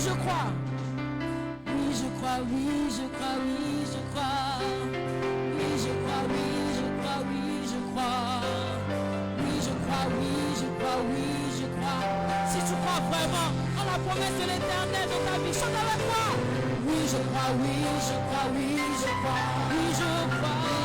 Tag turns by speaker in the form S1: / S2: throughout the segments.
S1: je crois. Oui, je crois, oui, je crois, oui, je crois. Oui, je crois, oui, je crois, oui, je crois. Oui, je crois, oui, je crois, oui, je crois. Si tu crois vraiment à la promesse de l'Éternel dans ta vie, chante avec moi. Oui, je crois, oui, je crois, oui, je crois. Oui, je crois.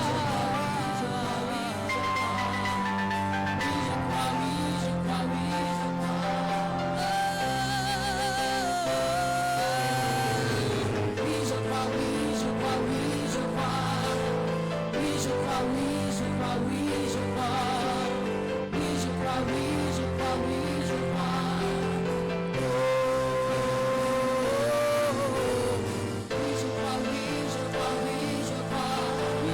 S1: Oui,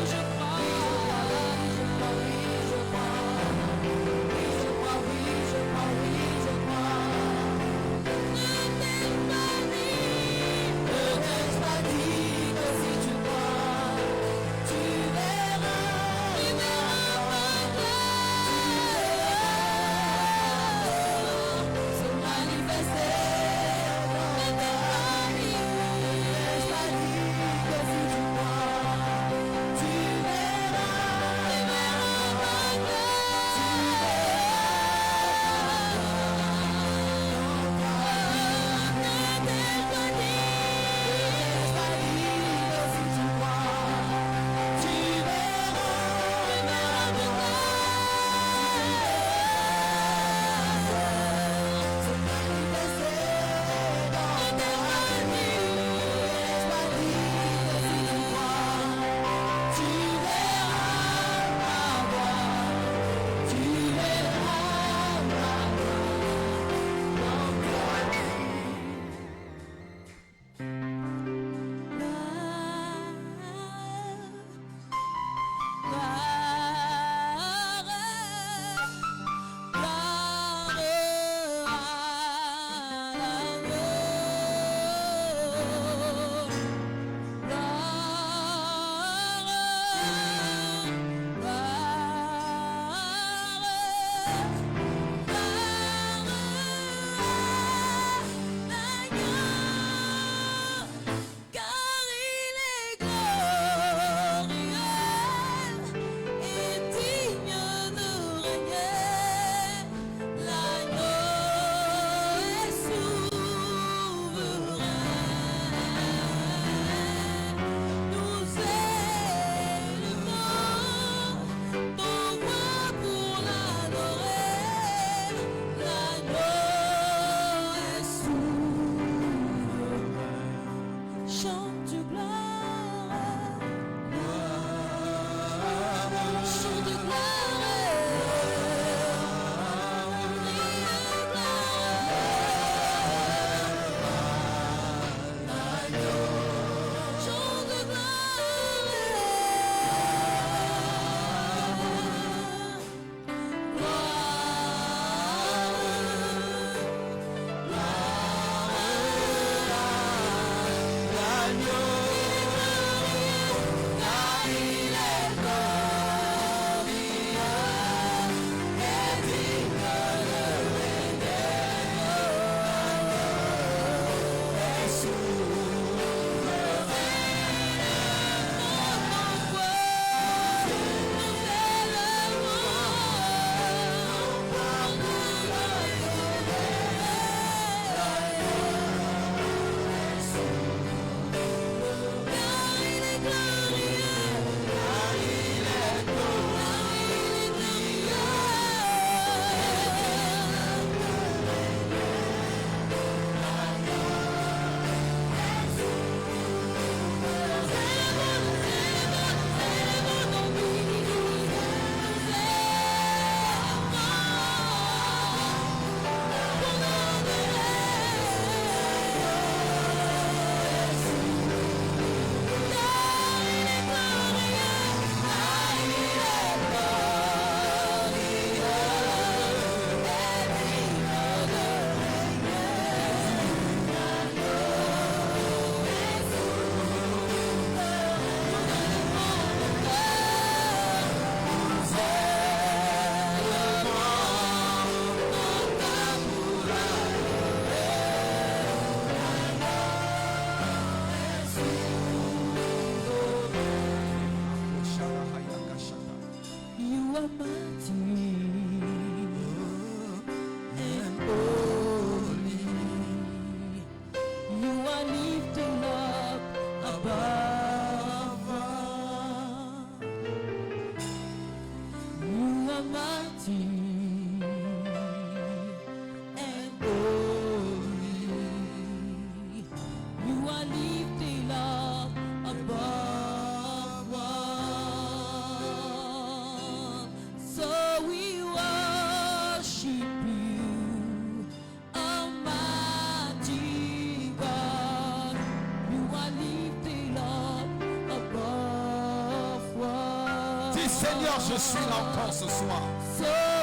S2: Seigneur, je suis là encore ce soir.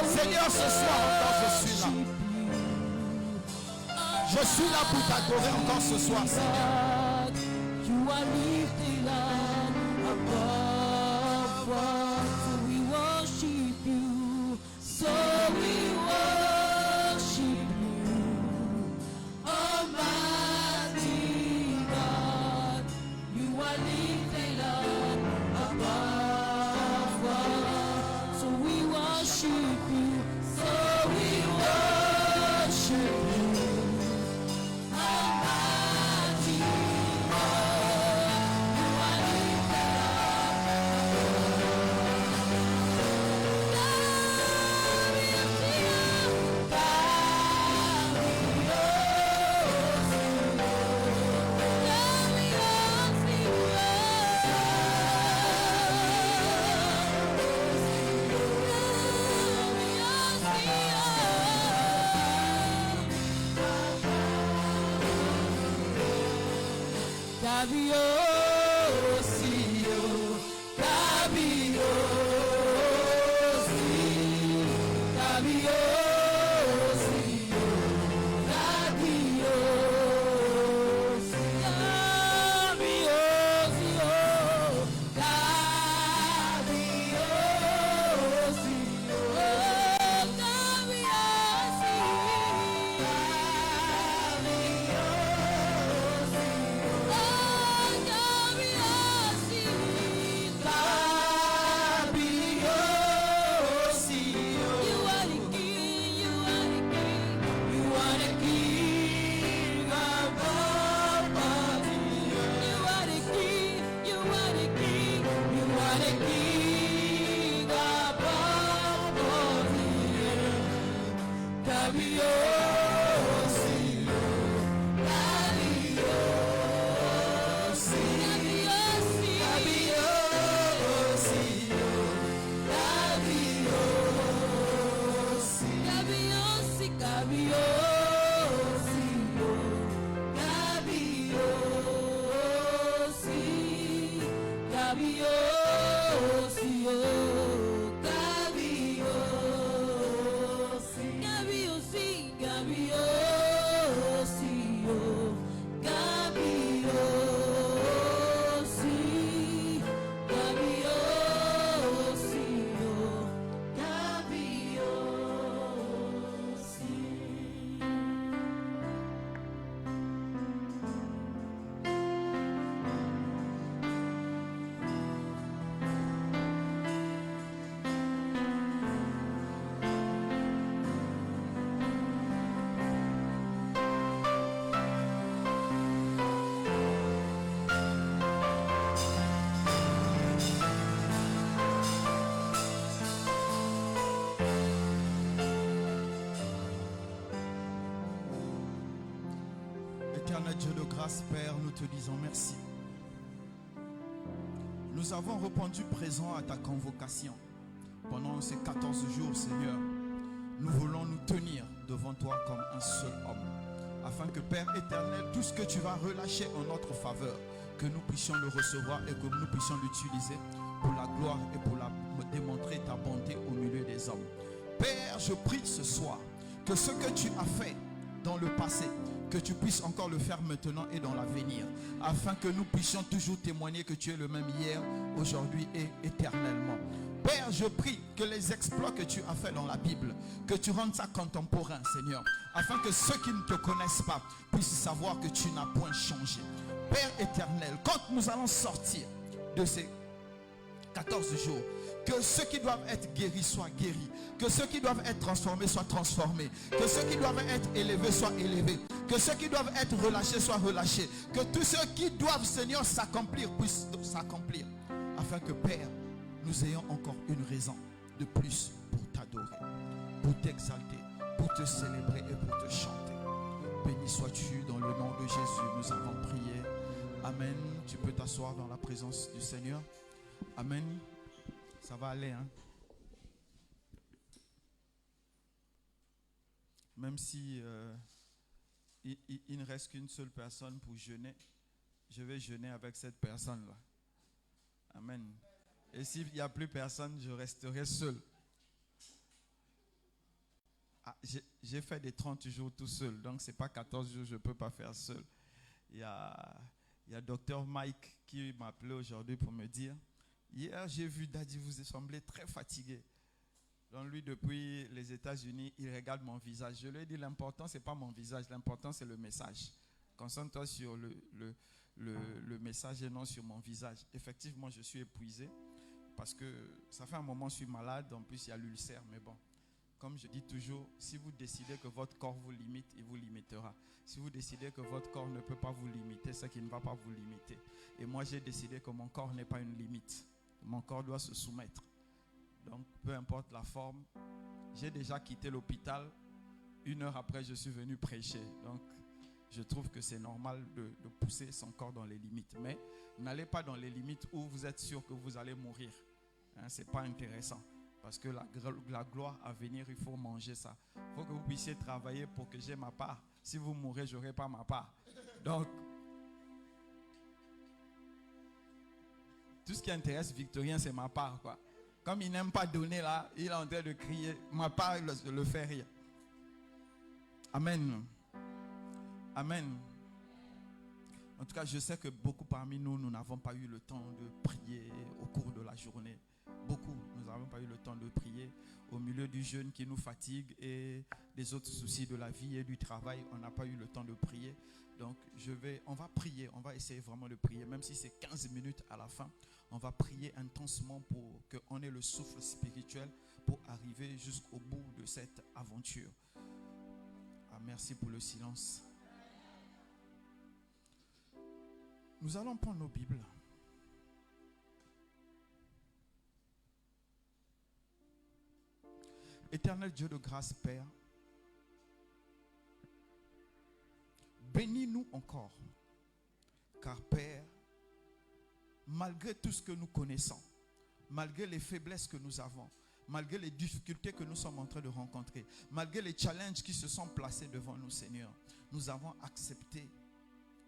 S2: Seigneur, ce soir encore je suis là. Je suis là pour t'adorer encore ce soir, Seigneur.
S1: You are lifted up above all, so we worship you. So we worship you, Almighty God. You are lifted up above all, so we worship you. So we worship you.
S2: Dieu de grâce, Père, nous te disons merci. Nous avons répondu présent à ta convocation. Pendant ces 14 jours, Seigneur, nous voulons nous tenir devant toi comme un seul homme. Afin que, Père éternel, tout ce que tu vas relâcher en notre faveur, que nous puissions le recevoir et que nous puissions l'utiliser pour la gloire et pour démontrer ta bonté au milieu des hommes. Père, je prie ce soir que ce que tu as fait dans le passé, que tu puisses encore le faire maintenant et dans l'avenir, afin que nous puissions toujours témoigner que tu es le même hier, aujourd'hui et éternellement. Père, je prie que les exploits que tu as fait dans la Bible, que tu rendes ça contemporain, Seigneur, afin que ceux qui ne te connaissent pas puissent savoir que tu n'as point changé. Père éternel, quand nous allons sortir de ces 14 jours, que ceux qui doivent être guéris soient guéris, que ceux qui doivent être transformés soient transformés, que ceux qui doivent être élevés soient élevés, que ceux qui doivent être relâchés soient relâchés, que tous ceux qui doivent, Seigneur, s'accomplir puissent s'accomplir, afin que, Père, nous ayons encore une raison de plus pour t'adorer, pour t'exalter, pour te célébrer et pour te chanter. Béni sois-tu dans le nom de Jésus, nous avons prié. Amen. Tu peux t'asseoir dans la présence du Seigneur. Amen. Ça va aller, hein? Même si il ne reste qu'une seule personne pour jeûner, je vais jeûner avec cette personne-là. Amen. Et s'il n'y a plus personne, je resterai seul. Ah, j'ai fait des 30 jours tout seul, donc ce n'est pas 14 jours, je ne peux pas faire seul. Il y a Dr Mike qui m'a appelé aujourd'hui pour me dire, hier j'ai vu Daddy, vous semblez très fatigué. Donc lui, depuis les États-Unis, il regarde mon visage. Je lui ai dit, l'important, ce n'est pas mon visage, l'important, c'est le message. Concentre-toi sur le message et non sur mon visage. Effectivement, je suis épuisé parce que ça fait un moment que je suis malade. En plus, il y a l'ulcère, mais bon. Comme je dis toujours, si vous décidez que votre corps vous limite, il vous limitera. Si vous décidez que votre corps ne peut pas vous limiter, c'est qu'il ne va pas vous limiter. Et moi, j'ai décidé que mon corps n'est pas une limite. Mon corps doit se soumettre. Donc, peu importe la forme, j'ai déjà quitté l'hôpital. 1 heure après, je suis venu prêcher. Donc, je trouve que c'est normal de pousser son corps dans les limites. Mais n'allez pas dans les limites où vous êtes sûr que vous allez mourir. Hein, ce n'est pas intéressant. Parce que la gloire à venir, il faut manger ça. Il faut que vous puissiez travailler pour que j'ai ma part. Si vous mourrez, je n'aurai pas ma part. Donc, tout ce qui intéresse Victorien, c'est ma part, quoi. Comme il n'aime pas donner là, il est en train de crier. Ma part le fait rire. Amen. Amen. En tout cas, je sais que beaucoup parmi nous, nous n'avons pas eu le temps de prier au cours de la journée. Beaucoup, nous n'avons pas eu le temps de prier au milieu du jeûne qui nous fatigue et des autres soucis de la vie et du travail. On n'a pas eu le temps de prier. Donc, on va prier, on va essayer vraiment de prier, même si c'est 15 minutes à la fin. On va prier intensement pour qu'on ait le souffle spirituel pour arriver jusqu'au bout de cette aventure. Ah, merci pour le silence. Nous allons prendre nos Bibles. Éternel Dieu de grâce, Père, bénis-nous encore, car Père, malgré tout ce que nous connaissons, malgré les faiblesses que nous avons, malgré les difficultés que nous sommes en train de rencontrer, malgré les challenges qui se sont placés devant nous, Seigneur, nous avons accepté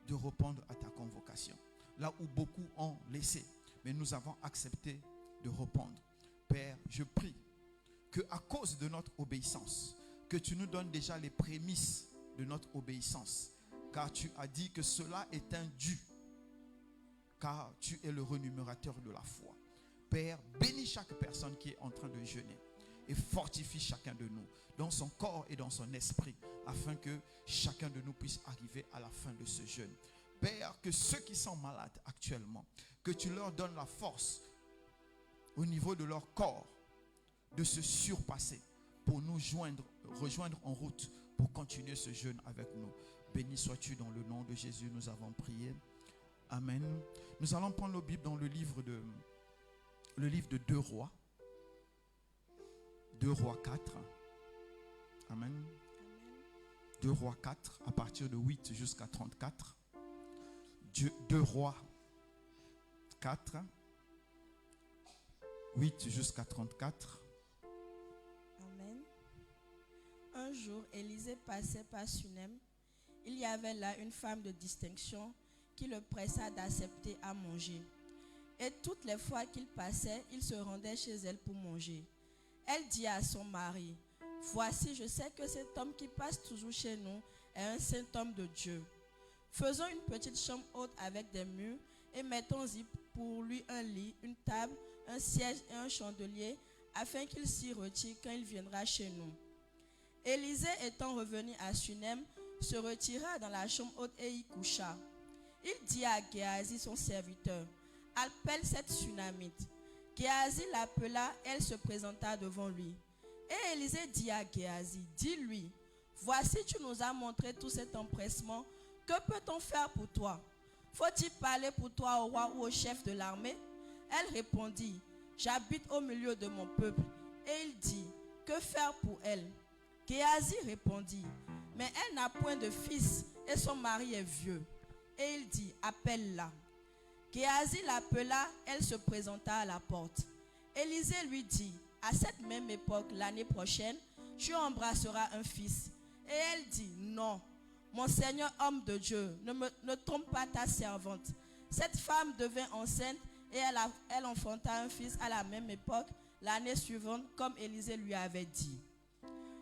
S2: de répondre à ta convocation. Là où beaucoup ont laissé, mais nous avons accepté de répondre. Père, je prie que à cause de notre obéissance, que tu nous donnes déjà les prémices de notre obéissance, car tu as dit que cela est un dû, car tu es le renumérateur de la foi. Père, bénis chaque personne qui est en train de jeûner et fortifie chacun de nous dans son corps et dans son esprit, afin que chacun de nous puisse arriver à la fin de ce jeûne. Père, que ceux qui sont malades actuellement, que tu leur donnes la force au niveau de leur corps de se surpasser pour nous rejoindre en route pour continuer ce jeûne avec nous. Béni sois-tu dans le nom de Jésus, nous avons prié. Amen. Nous allons prendre nos Bibles dans le livre de 2 Rois. 2 Rois 4. Amen. 2 Rois 4 à partir de 8 jusqu'à 34. 2 Rois 4, 8 jusqu'à 34.
S3: Amen. Un jour, Élisée passait par Sunem. Il y avait là une femme de distinction qui le pressa d'accepter à manger. Et toutes les fois qu'il passait, il se rendait chez elle pour manger. Elle dit à son mari, « Voici, je sais que cet homme qui passe toujours chez nous est un saint homme de Dieu. Faisons une petite chambre haute avec des murs et mettons-y pour lui un lit, une table, un siège et un chandelier, afin qu'il s'y retire quand il viendra chez nous. » Élisée étant revenu à Sunem, se retira dans la chambre haute et y coucha. Il dit à Géasi, son serviteur, « Appelle cette Sunamite. » Géasi l'appela, elle se présenta devant lui. Et Élisée dit à Géasi, « Dis-lui, voici tu nous as montré tout cet empressement. Que peut-on faire pour toi? Faut-il parler pour toi au roi ou au chef de l'armée? » Elle répondit, « J'habite au milieu de mon peuple. » Et il dit, « Que faire pour elle? » Géasi répondit, « Mais elle n'a point de fils et son mari est vieux. » Et il dit, « Appelle-la. » Géasi l'appela, elle se présenta à la porte. Élisée lui dit, « À cette même époque, l'année prochaine, tu embrasseras un fils. » Et elle dit, « Non, mon Seigneur homme de Dieu, ne trompe pas ta servante. » Cette femme devint enceinte Et elle enfanta un fils à la même époque, l'année suivante, comme Élisée lui avait dit.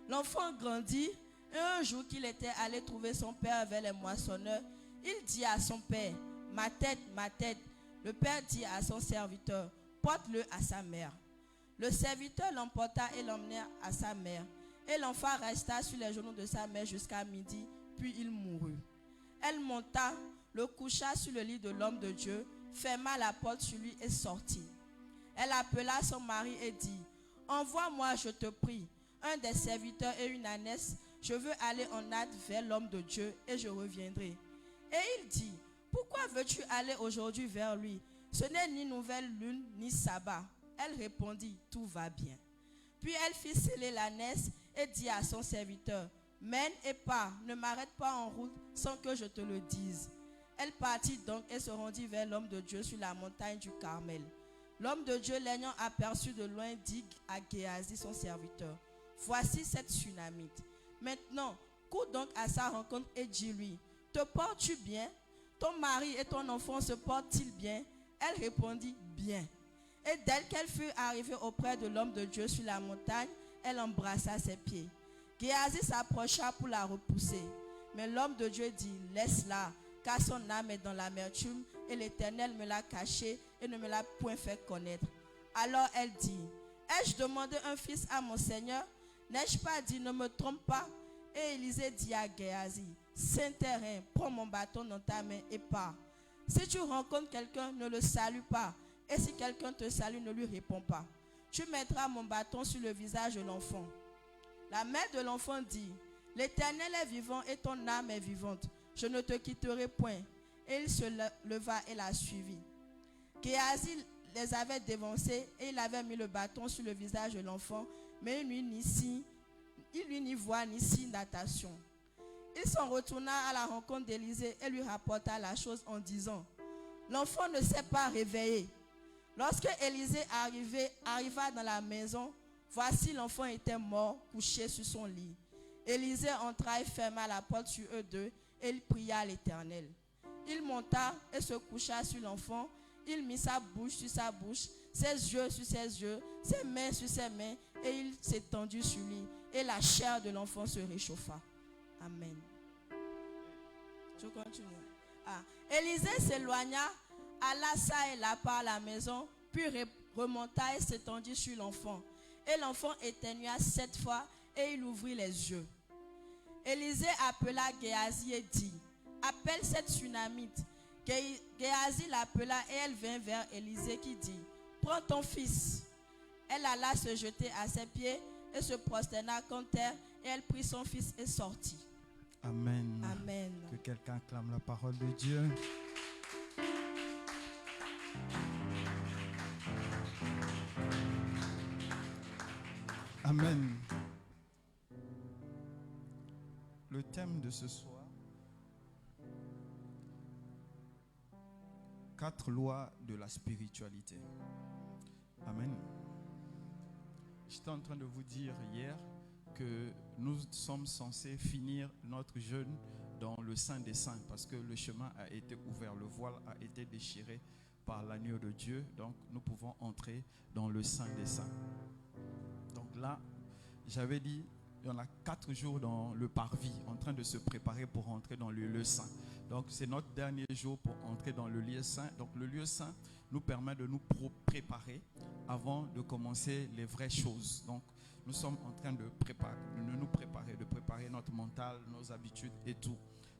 S3: L'enfant grandit, et un jour qu'il était allé trouver son père vers les moissonneurs, il dit à son père, ma tête, ma tête. Le père dit à son serviteur, porte-le à sa mère. Le serviteur l'emporta et l'emmena à sa mère. Et l'enfant resta sur les genoux de sa mère jusqu'à midi, puis il mourut. Elle monta, le coucha sur le lit de l'homme de Dieu, ferma la porte sur lui et sortit. Elle appela son mari et dit, envoie-moi, je te prie, un des serviteurs et une ânesse, je veux aller en hâte vers l'homme de Dieu et je reviendrai. Et il dit, pourquoi veux-tu aller aujourd'hui vers lui? Ce n'est ni nouvelle lune ni sabbat. Elle répondit, tout va bien. Puis elle fit sceller l'ânesse et dit à son serviteur, mène et pars, ne m'arrête pas en route sans que je te le dise. Elle partit donc et se rendit vers l'homme de Dieu sur la montagne du Carmel. L'homme de Dieu, l'ayant aperçu de loin, dit à Géasi, son serviteur, voici cette Sunamite. Maintenant, cours donc à sa rencontre et dis-lui, te portes-tu bien? Ton mari et ton enfant se portent-ils bien? Elle répondit, bien. Et dès qu'elle fut arrivée auprès de l'homme de Dieu sur la montagne, elle embrassa ses pieds. Géasi s'approcha pour la repousser. Mais l'homme de Dieu dit, laisse-la, car son âme est dans l'amertume, et l'Éternel me l'a cachée et ne me l'a point fait connaître. Alors elle dit, ai-je demandé un fils à mon Seigneur? N'ai-je pas dit, ne me trompe pas? Et Élisée dit à Géasi, saint terrain, prends mon bâton dans ta main et pars. Si tu rencontres quelqu'un, ne le salue pas. Et si quelqu'un te salue, ne lui réponds pas. Tu mettras mon bâton sur le visage de l'enfant. La mère de l'enfant dit, l'Éternel est vivant et ton âme est vivante. Je ne te quitterai point. Et il se leva et la suivit. Géasi les avait dévancés et il avait mis le bâton sur le visage de l'enfant, mais il lui n'y voit ni signe d'attention. Il s'en retourna à la rencontre d'Élisée et lui rapporta la chose en disant, l'enfant ne s'est pas réveillé. Lorsque Élisée arriva dans la maison, voici l'enfant était mort, couché sur son lit. Élisée entra et ferma la porte sur eux deux et il pria à l'Éternel. Il monta et se coucha sur l'enfant. Il mit sa bouche sur sa bouche, ses yeux sur ses yeux, ses mains sur ses mains, et il s'étendit sur lui. Et la chair de l'enfant se réchauffa. Amen. Je continue. Élisée s'éloigna, alla ça et là par la maison, puis remonta et s'étendit sur l'enfant. Et l'enfant éternua 7 fois et il ouvrit les yeux. Élisée appela Géasi et dit, appelle cette Sunamite. Géasi l'appela et elle vint vers Élisée qui dit, prends ton fils. Elle alla se jeter à ses pieds et se prosterna contre terre et elle prit son fils et sortit.
S2: Amen.
S3: Amen.
S2: Que quelqu'un acclame la parole de Dieu. Amen. Le thème de ce soir, 4 lois de la spiritualité. Amen. J'étais en train de vous dire hier que nous sommes censés finir notre jeûne dans le Saint des Saints parce que le chemin a été ouvert, le voile a été déchiré par l'agneau de Dieu, donc nous pouvons entrer dans le Saint des Saints. Donc là, j'avais dit, il y en a 4 jours dans le parvis en train de se préparer pour entrer dans le lieu saint. Donc c'est notre dernier jour pour entrer dans le lieu saint. Donc le lieu saint nous permet de nous préparer avant de commencer les vraies choses. Donc nous sommes en train de nous préparer, de préparer notre mental, nos habitudes et tout.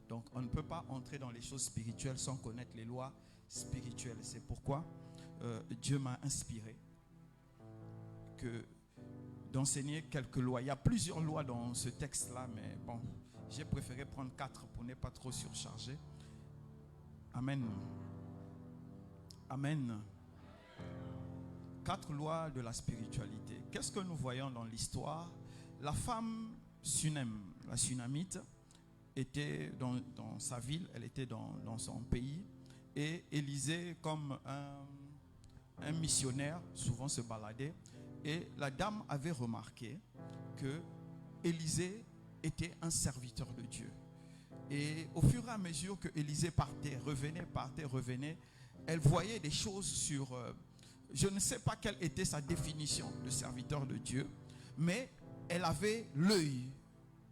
S2: Donc on ne peut pas entrer dans les choses spirituelles sans connaître les lois spirituelles. C'est pourquoi Dieu m'a inspiré d'enseigner quelques lois. Il y a plusieurs lois dans ce texte-là, mais bon, j'ai préféré prendre 4 pour ne pas trop surcharger. Amen. Amen. 4 lois de la spiritualité. Qu'est-ce que nous voyons dans l'histoire? La femme Sunem, la Sunamite, était dans sa ville, elle était dans son pays, et Élisée, comme un missionnaire, souvent se baladait, et la dame avait remarqué que Élisée était un serviteur de Dieu. Et au fur et à mesure que Élisée revenait, elle voyait des choses sur... je ne sais pas quelle était sa définition de serviteur de Dieu, mais elle avait l'œil,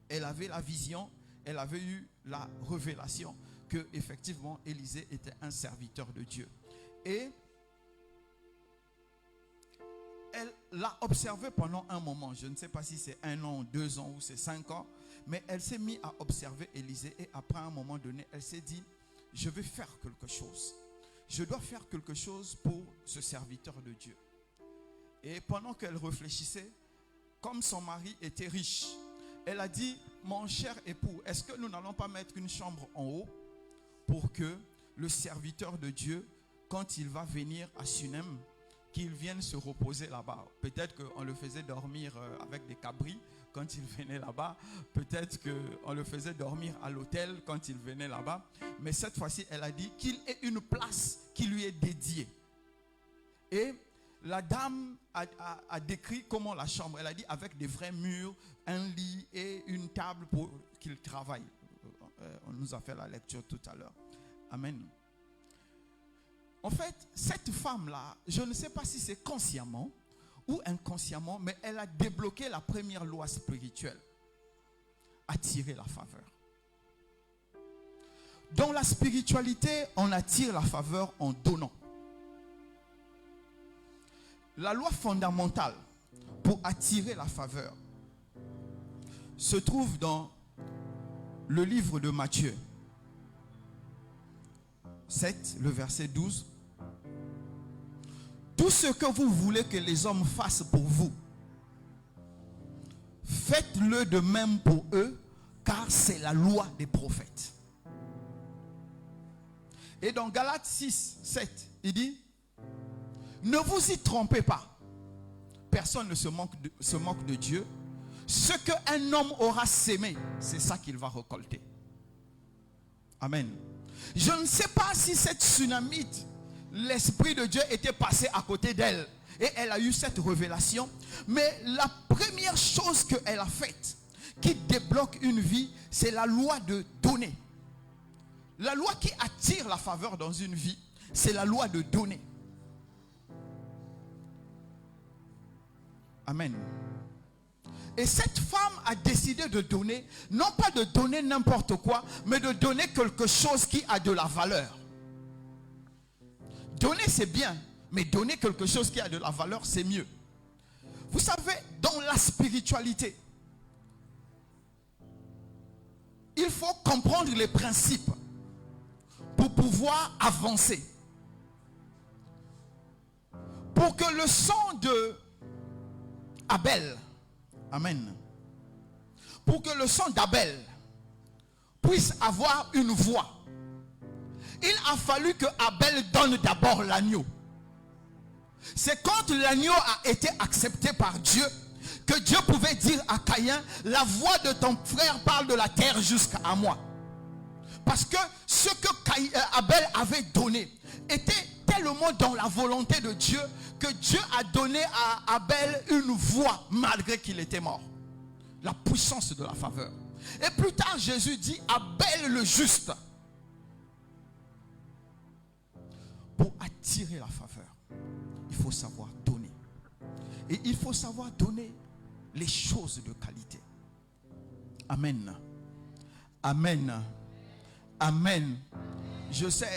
S2: elle avait la vision, elle avait eu la révélation que effectivement Élisée était un serviteur de Dieu. Et elle l'a observé pendant un moment. Je ne sais pas si c'est 1 an, 2 ans ou c'est 5 ans, mais elle s'est mise à observer Élisée et après un moment donné, elle s'est dit, je vais faire quelque chose. Je dois faire quelque chose pour ce serviteur de Dieu. Et pendant qu'elle réfléchissait, comme son mari était riche, elle a dit, mon cher époux, est-ce que nous n'allons pas mettre une chambre en haut pour que le serviteur de Dieu, quand il va venir à Sunem, qu'il vienne se reposer là-bas. Peut-être qu'on le faisait dormir avec des cabris quand il venait là-bas. Peut-être qu'on le faisait dormir à l'hôtel quand il venait là-bas. Mais cette fois-ci, elle a dit qu'il ait une place qui lui est dédiée. Et la dame a décrit comment la chambre. Elle a dit avec des vrais murs, un lit et une table pour qu'il travaille. On nous a fait la lecture tout à l'heure. Amen. En fait, cette femme-là, je ne sais pas si c'est consciemment ou inconsciemment, mais elle a débloqué la première loi spirituelle. Attirer la faveur. Dans la spiritualité, on attire la faveur en donnant. La loi fondamentale pour attirer la faveur se trouve dans le livre de Matthieu 7, le verset 12. Tout ce que vous voulez que les hommes fassent pour vous, faites-le de même pour eux, car c'est la loi des prophètes. Et dans Galates 6, 7, il dit, ne vous y trompez pas. Personne ne se moque de Dieu. Ce qu'un homme aura sémé, c'est ça qu'il va récolter. Amen. Je ne sais pas si cette Sunamite, l'Esprit de Dieu était passé à côté d'elle et elle a eu cette révélation. Mais la première chose qu'elle a faite qui débloque une vie, c'est la loi de donner. La loi qui attire la faveur dans une vie, c'est la loi de donner. Amen. Et cette femme a décidé de donner, non pas de donner n'importe quoi, mais de donner quelque chose qui a de la valeur. Donner c'est bien, mais donner quelque chose qui a de la valeur c'est mieux. Vous savez, dans la spiritualité, il faut comprendre les principes pour pouvoir avancer. Pour que le sang de Abel, amen, pour que le sang d'Abel puisse avoir une voix, il a fallu que Abel donne d'abord l'agneau. C'est quand l'agneau a été accepté par Dieu que Dieu pouvait dire à Caïn, la voix de ton frère parle de la terre jusqu'à moi. Parce que ce que Abel avait donné était tellement dans la volonté de Dieu que Dieu a donné à Abel une voix malgré qu'il était mort. La puissance de la faveur. Et plus tard Jésus dit, Abel le juste. Pour attirer la faveur, il faut savoir donner. Et il faut savoir donner les choses de qualité. Amen. Amen. Amen. Je sais,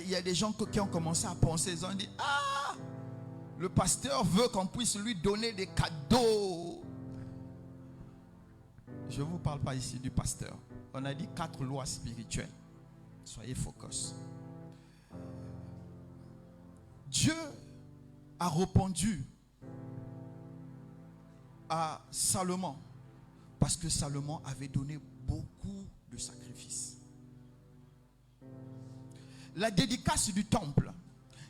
S2: il y a des gens qui ont commencé à penser, ils ont dit, ah, le pasteur veut qu'on puisse lui donner des cadeaux. Je ne vous parle pas ici du pasteur. On a dit 4 lois spirituelles. Soyez focus. Dieu a répondu à Salomon parce que Salomon avait donné beaucoup de sacrifices. La dédicace du temple,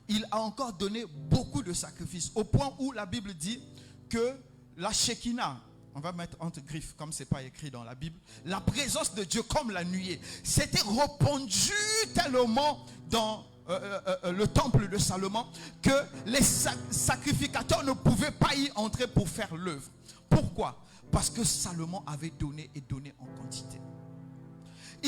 S2: il a encore donné beaucoup de sacrifices au point où la Bible dit que la Shekinah, on va mettre entre griffes comme ce n'est pas écrit dans la Bible, la présence de Dieu comme la nuée, s'était répandue tellement dans le temple de Salomon que les sacrificateurs ne pouvaient pas y entrer pour faire l'œuvre. Pourquoi? Parce que Salomon avait donné et donné en quantité.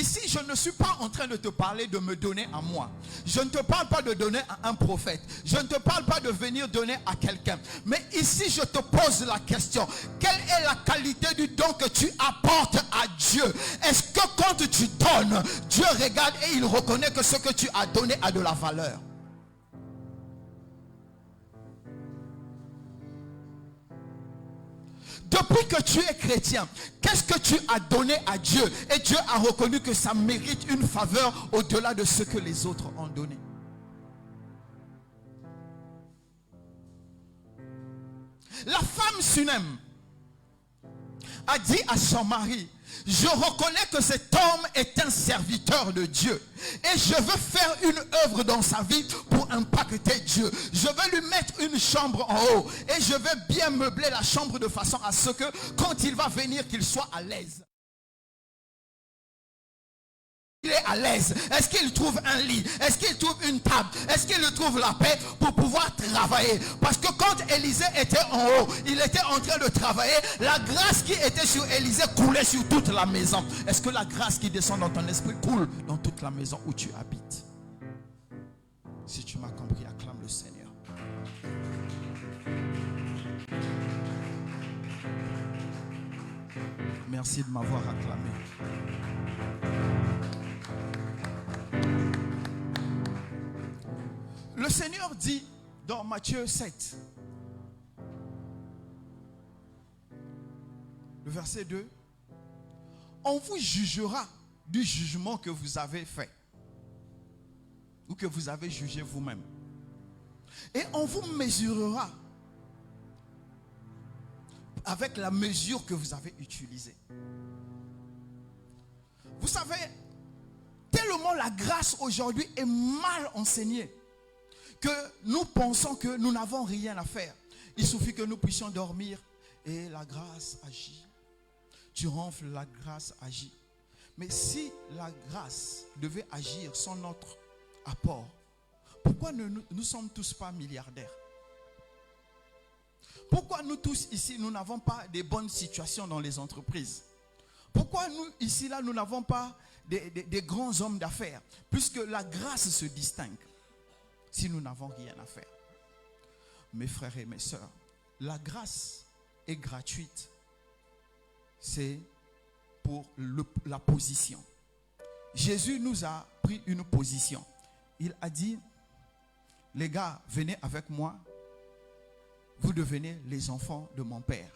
S2: ici, je ne suis pas en train de te parler de me donner à moi. Je ne te parle pas de donner à un prophète. Je ne te parle pas de venir donner à quelqu'un. Mais ici, je te pose la question. Quelle est la qualité du don que tu apportes à Dieu? Est-ce que quand tu donnes, Dieu regarde et il reconnaît que ce que tu as donné a de la valeur? Depuis que tu es chrétien, qu'est-ce que tu as donné à Dieu? Et Dieu a reconnu que ça mérite une faveur au-delà de ce que les autres ont donné. La femme Sunem a dit à son mari: je reconnais que cet homme est un serviteur de Dieu et je veux faire une œuvre dans sa vie pour impacter Dieu. Je veux lui mettre une chambre en haut et je veux bien meubler la chambre de façon à ce que quand il va venir, qu'il soit à l'aise. Il est à l'aise. Est-ce qu'il trouve un lit? Est-ce qu'il trouve une table? Est-ce qu'il trouve la paix pour pouvoir travailler? Parce que quand Élisée était en haut, il était en train de travailler. La grâce qui était sur Élisée coulait sur toute la maison. Est-ce que la grâce qui descend dans ton esprit coule dans toute la maison où tu habites? Si tu m'as compris, acclame le Seigneur. Merci de m'avoir acclamé. Le Seigneur dit dans Matthieu 7, le verset 2, on vous jugera du jugement que vous avez fait ou que vous avez jugé vous-même. Et on vous mesurera avec la mesure que vous avez utilisée. Vous savez, tellement la grâce aujourd'hui est mal enseignée que nous pensons que nous n'avons rien à faire. Il suffit que nous puissions dormir et la grâce agit. Tu ronfles, la grâce agit. Mais si la grâce devait agir sans notre apport, pourquoi nous sommes tous pas milliardaires? Pourquoi nous tous ici, nous n'avons pas de bonnes situations dans les entreprises? Pourquoi nous ici, là, nous n'avons pas des grands hommes d'affaires? Puisque la grâce se distingue. Si nous n'avons rien à faire. Mes frères et mes sœurs, la grâce est gratuite. C'est pour la position. Jésus nous a pris une position. Il a dit: les gars, venez avec moi. Vous devenez les enfants de mon Père.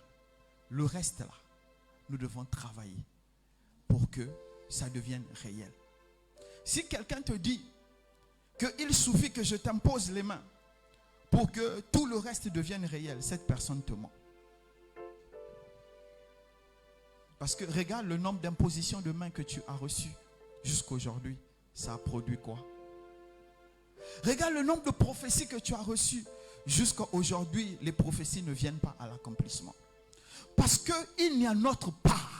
S2: Le reste là, nous devons travailler pour que ça devienne réel. Si quelqu'un te dit qu'il suffit que je t'impose les mains pour que tout le reste devienne réel, cette personne te ment. Parce que regarde le nombre d'impositions de mains que tu as reçues jusqu'à aujourd'hui. Ça a produit quoi? Regarde le nombre de prophéties que tu as reçues. Jusqu'à aujourd'hui, les prophéties ne viennent pas à l'accomplissement. Parce qu'il y a notre part.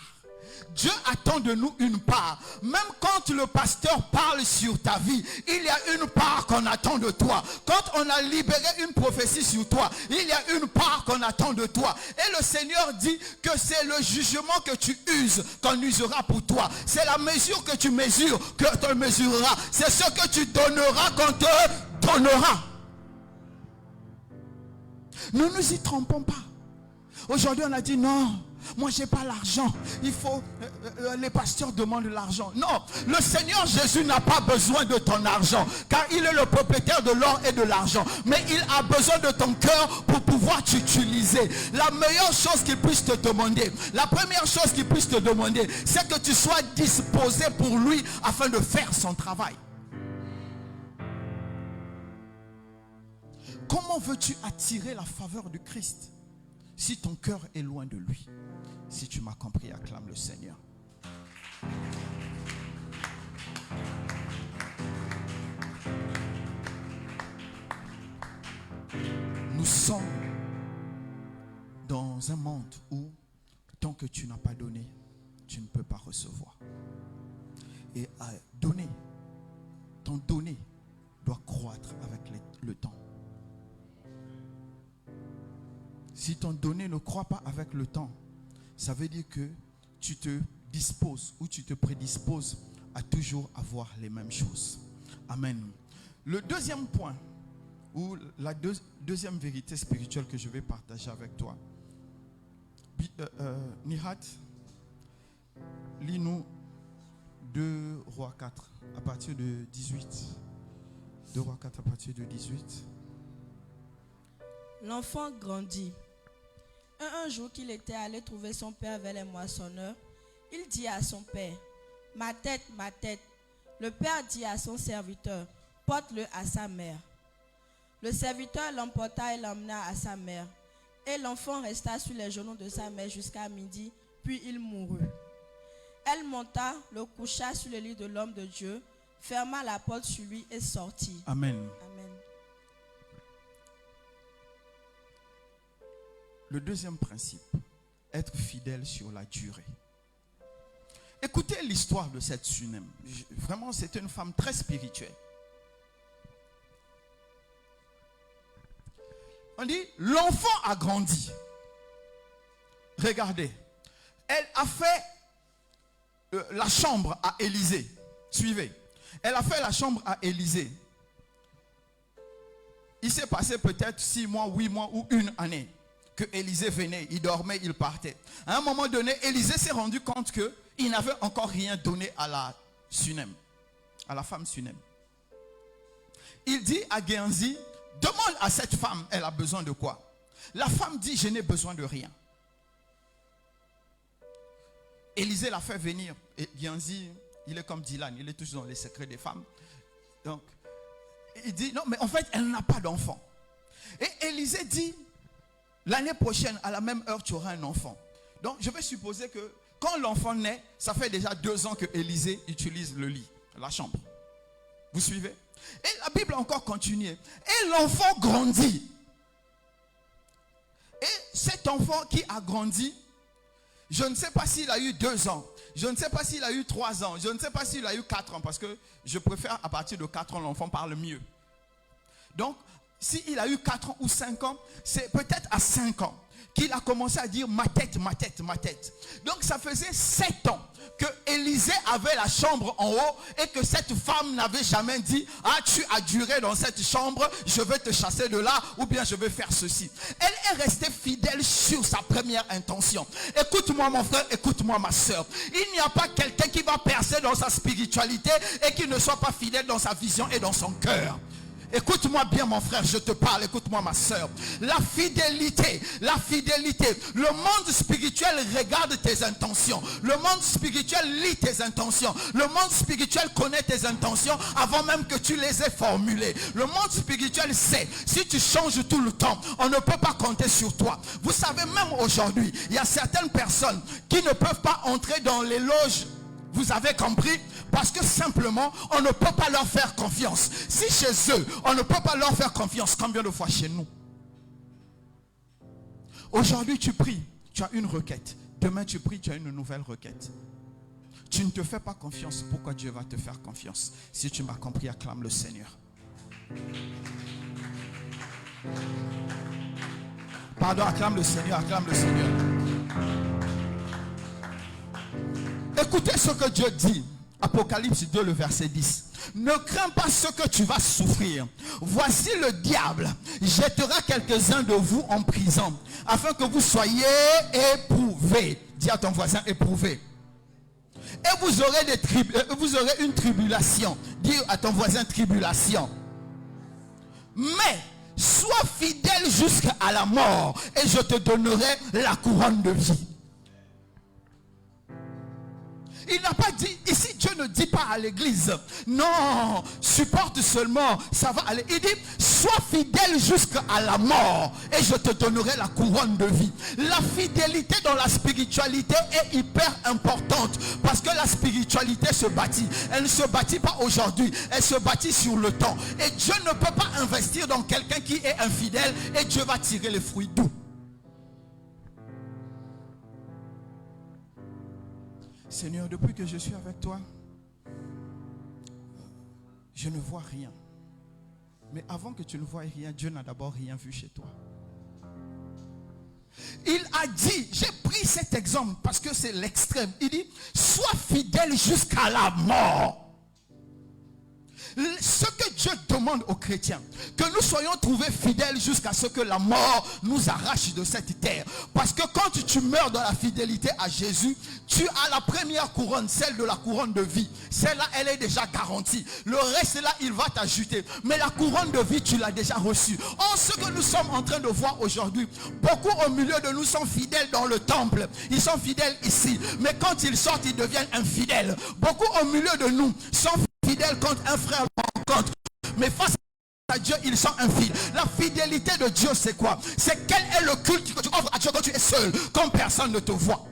S2: Dieu attend de nous une part. Même quand le pasteur parle sur ta vie, il y a une part qu'on attend de toi. Quand on a libéré une prophétie sur toi, il y a une part qu'on attend de toi. Et le Seigneur dit que c'est le jugement que tu uses qu'on usera pour toi. C'est la mesure que tu mesures que tu mesureras. C'est ce que tu donneras qu'on te donnera. Ne nous y trompons pas. Aujourd'hui, on a dit non. Moi, je n'ai pas l'argent. Il faut... les pasteurs demandent l'argent. Non, le Seigneur Jésus n'a pas besoin de ton argent. Car il est le propriétaire de l'or et de l'argent. Mais il a besoin de ton cœur pour pouvoir t'utiliser. La meilleure chose qu'il puisse te demander, la première chose qu'il puisse te demander, c'est que tu sois disposé pour lui afin de faire son travail. Comment veux-tu attirer la faveur du Christ si ton cœur est loin de lui? Si tu m'as compris, acclame le Seigneur. Nous sommes dans un monde où tant que tu n'as pas donné, tu ne peux pas recevoir. Et à donner, ton donner doit croître avec le temps. Si ton donné ne croît pas avec le temps, ça veut dire que tu te disposes ou tu te prédisposes à toujours avoir les mêmes choses. Amen. Le deuxième point, ou la deuxième vérité spirituelle que je vais partager avec toi. Nihat, lis-nous 2 Rois 4 à partir de 18. 2 Rois 4 à partir de 18.
S3: L'enfant grandit. Un jour qu'il était allé trouver son père vers les moissonneurs, il dit à son père, ma tête, ma tête. Le père dit à son serviteur, porte-le à sa mère. Le serviteur l'emporta et l'emmena à sa mère. Et l'enfant resta sur les genoux de sa mère jusqu'à midi, puis il mourut. Elle monta, le coucha sur le lit de l'homme de Dieu, ferma la porte sur lui et sortit.
S2: Amen.
S3: Amen.
S2: Le deuxième principe, être fidèle sur la durée. Écoutez l'histoire de cette Sunem. Vraiment, c'était une femme très spirituelle. On dit, l'enfant a grandi. Regardez, elle a fait la chambre à Élisée. Suivez. Elle a fait la chambre à Élisée. Il s'est passé peut-être 6 mois, 8 mois ou 1 année que Élisée venait. Il dormait, il partait. À un moment donné, Élisée s'est rendu compte qu'il n'avait encore rien donné à la Sunem, à la femme Sunem. Il dit à Géhazi, demande à cette femme, elle a besoin de quoi? La femme dit, je n'ai besoin de rien. Élisée l'a fait venir. Et Géhazi, il est comme Dylan, il est toujours dans les secrets des femmes. Donc, il dit, non, mais en fait, elle n'a pas d'enfant. Et Élisée dit, l'année prochaine, à la même heure, tu auras un enfant. Donc, je vais supposer que quand l'enfant naît, ça fait déjà 2 ans que Élisée utilise le lit, la chambre. Vous suivez? Et la Bible a encore continué. Et l'enfant grandit. Et cet enfant qui a grandi, je ne sais pas s'il a eu 2 ans. Je ne sais pas s'il a eu 3 ans. Je ne sais pas s'il a eu 4 ans. Parce que je préfère à partir de 4 ans, l'enfant parle mieux. Donc, s'il a eu 4 ans ou 5 ans, c'est peut-être à 5 ans qu'il a commencé à dire ma tête, ma tête, ma tête. Donc ça faisait 7 ans que Élisée avait la chambre en haut et que cette femme n'avait jamais dit, ah, tu as duré dans cette chambre, je vais te chasser de là ou bien je vais faire ceci. Elle est restée fidèle sur sa première intention. Écoute-moi mon frère, écoute-moi ma soeur. Il n'y a pas quelqu'un qui va percer dans sa spiritualité et qui ne soit pas fidèle dans sa vision et dans son cœur. Écoute-moi bien mon frère, je te parle, écoute-moi ma soeur. La fidélité, le monde spirituel regarde tes intentions. Le monde spirituel lit tes intentions. Le monde spirituel connaît tes intentions avant même que tu les aies formulées. Le monde spirituel sait, si tu changes tout le temps, on ne peut pas compter sur toi. Vous savez, même aujourd'hui, il y a certaines personnes qui ne peuvent pas entrer dans les loges. Vous avez compris? Parce que simplement, on ne peut pas leur faire confiance. Si chez eux, on ne peut pas leur faire confiance, combien de fois chez nous? Aujourd'hui, tu pries, tu as une requête. Demain, tu pries, tu as une nouvelle requête. Tu ne te fais pas confiance. Pourquoi Dieu va te faire confiance? Si tu m'as compris, acclame le Seigneur. Pardon, acclame le Seigneur, acclame le Seigneur. Écoutez ce que Dieu dit. Apocalypse 2, le verset 10. Ne crains pas ce que tu vas souffrir. Voici le diable jettera quelques-uns de vous en prison, afin que vous soyez éprouvés. Dis à ton voisin, éprouvés. Et vous aurez une tribulation. Dis à ton voisin, tribulation. Mais sois fidèle jusqu'à la mort, et je te donnerai la couronne de vie. Il n'a pas dit, ici Dieu ne dit pas à l'église, non, supporte seulement, ça va aller. Il dit, sois fidèle jusqu'à la mort et je te donnerai la couronne de vie. La fidélité dans la spiritualité est hyper importante parce que la spiritualité se bâtit. Elle ne se bâtit pas aujourd'hui, elle se bâtit sur le temps. Et Dieu ne peut pas investir dans quelqu'un qui est infidèle et Dieu va tirer les fruits d'où? Seigneur, depuis que je suis avec toi, je ne vois rien. Mais avant que tu ne voies rien, Dieu n'a d'abord rien vu chez toi. Il a dit, j'ai pris cet exemple parce que c'est l'extrême. Il dit, sois fidèle jusqu'à la mort. Ce que Dieu demande aux chrétiens, que nous soyons trouvés fidèles jusqu'à ce que la mort nous arrache de cette terre. Parce que quand tu meurs dans la fidélité à Jésus, tu as la première couronne, celle de la couronne de vie. Celle-là, elle est déjà garantie. Le reste là, il va t'ajouter. Mais la couronne de vie, tu l'as déjà reçue. Or, ce que nous sommes en train de voir aujourd'hui, beaucoup au milieu de nous sont fidèles dans le temple. Ils sont fidèles ici. Mais quand ils sortent, ils deviennent infidèles. Beaucoup au milieu de nous sont fidèles quand un frère rencontre. Mais face à Dieu, ils sont infidèles. La fidélité de Dieu, c'est quoi? C'est quel est le culte que tu offres à Dieu quand tu es seul, quand personne ne te voit.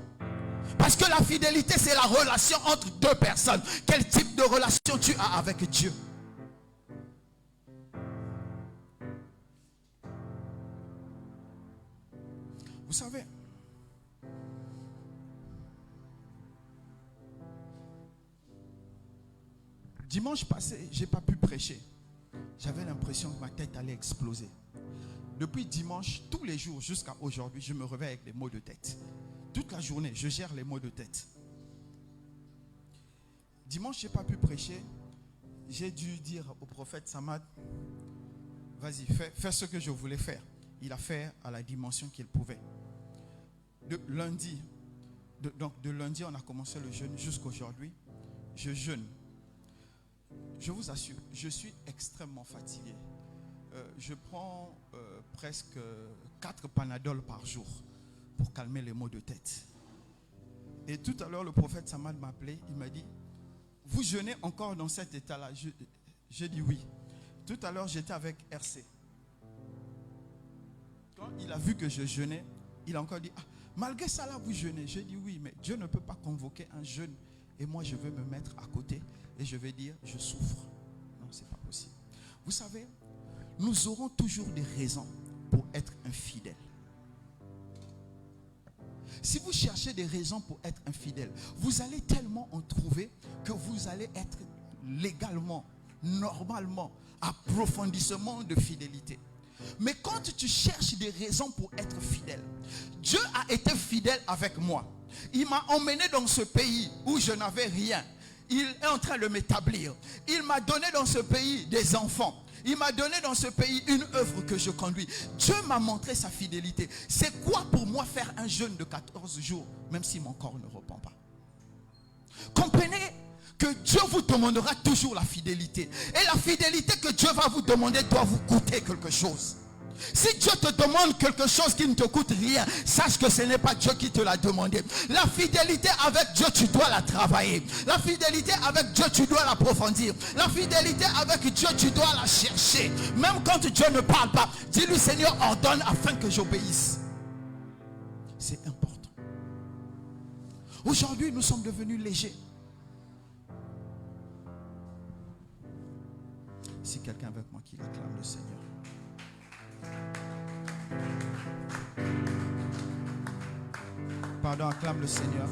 S2: Parce que la fidélité, c'est la relation entre deux personnes. Quel type de relation tu as avec Dieu? Vous savez, dimanche passé, je n'ai pas pu prêcher. J'avais l'impression que ma tête allait exploser. Depuis dimanche, tous les jours jusqu'à aujourd'hui, je me réveille avec des maux de tête. Toute la journée, je gère les maux de tête. Dimanche, je n'ai pas pu prêcher. J'ai dû dire au prophète Samad, vas-y, fais ce que je voulais faire. Il a fait à la dimension qu'il pouvait. De lundi, on a commencé le jeûne jusqu'à aujourd'hui. Je jeûne. Je vous assure, je suis extrêmement fatigué. Je prends presque 4 Panadol par jour pour calmer les maux de tête. Et tout à l'heure, le prophète Samad m'a appelé. Il m'a dit, vous jeûnez encore dans cet état-là? J'ai dit oui. Tout à l'heure, j'étais avec RC. Quand il a vu que je jeûnais, il a encore dit, ah, malgré ça là, vous jeûnez? J'ai dit oui, mais Dieu ne peut pas convoquer un jeûne. Et moi, je vais me mettre à côté et je vais dire, je souffre. Non, ce n'est pas possible. Vous savez, nous aurons toujours des raisons pour être infidèles. Si vous cherchez des raisons pour être infidèle, vous allez tellement en trouver que vous allez être légalement, normalement, approfondissement de fidélité. Mais quand tu cherches des raisons pour être fidèle, Dieu a été fidèle avec moi. Il m'a emmené dans ce pays où je n'avais rien. Il est en train de m'établir. Il m'a donné dans ce pays des enfants. Il m'a donné dans ce pays une œuvre que je conduis. Dieu m'a montré sa fidélité. C'est quoi pour moi faire un jeûne de 14 jours, même si mon corps ne repent pas? Comprenez que Dieu vous demandera toujours la fidélité. Et la fidélité que Dieu va vous demander doit vous coûter quelque chose. Si Dieu te demande quelque chose qui ne te coûte rien, sache que ce n'est pas Dieu qui te l'a demandé. La fidélité avec Dieu, tu dois la travailler. La fidélité avec Dieu, tu dois l'approfondir. La fidélité avec Dieu, tu dois la chercher. Même quand Dieu ne parle pas, dis-lui, Seigneur, ordonne afin que j'obéisse. C'est important. Aujourd'hui, nous sommes devenus légers. Si quelqu'un avec moi qui acclame le Seigneur. Pardon, acclame le Seigneur.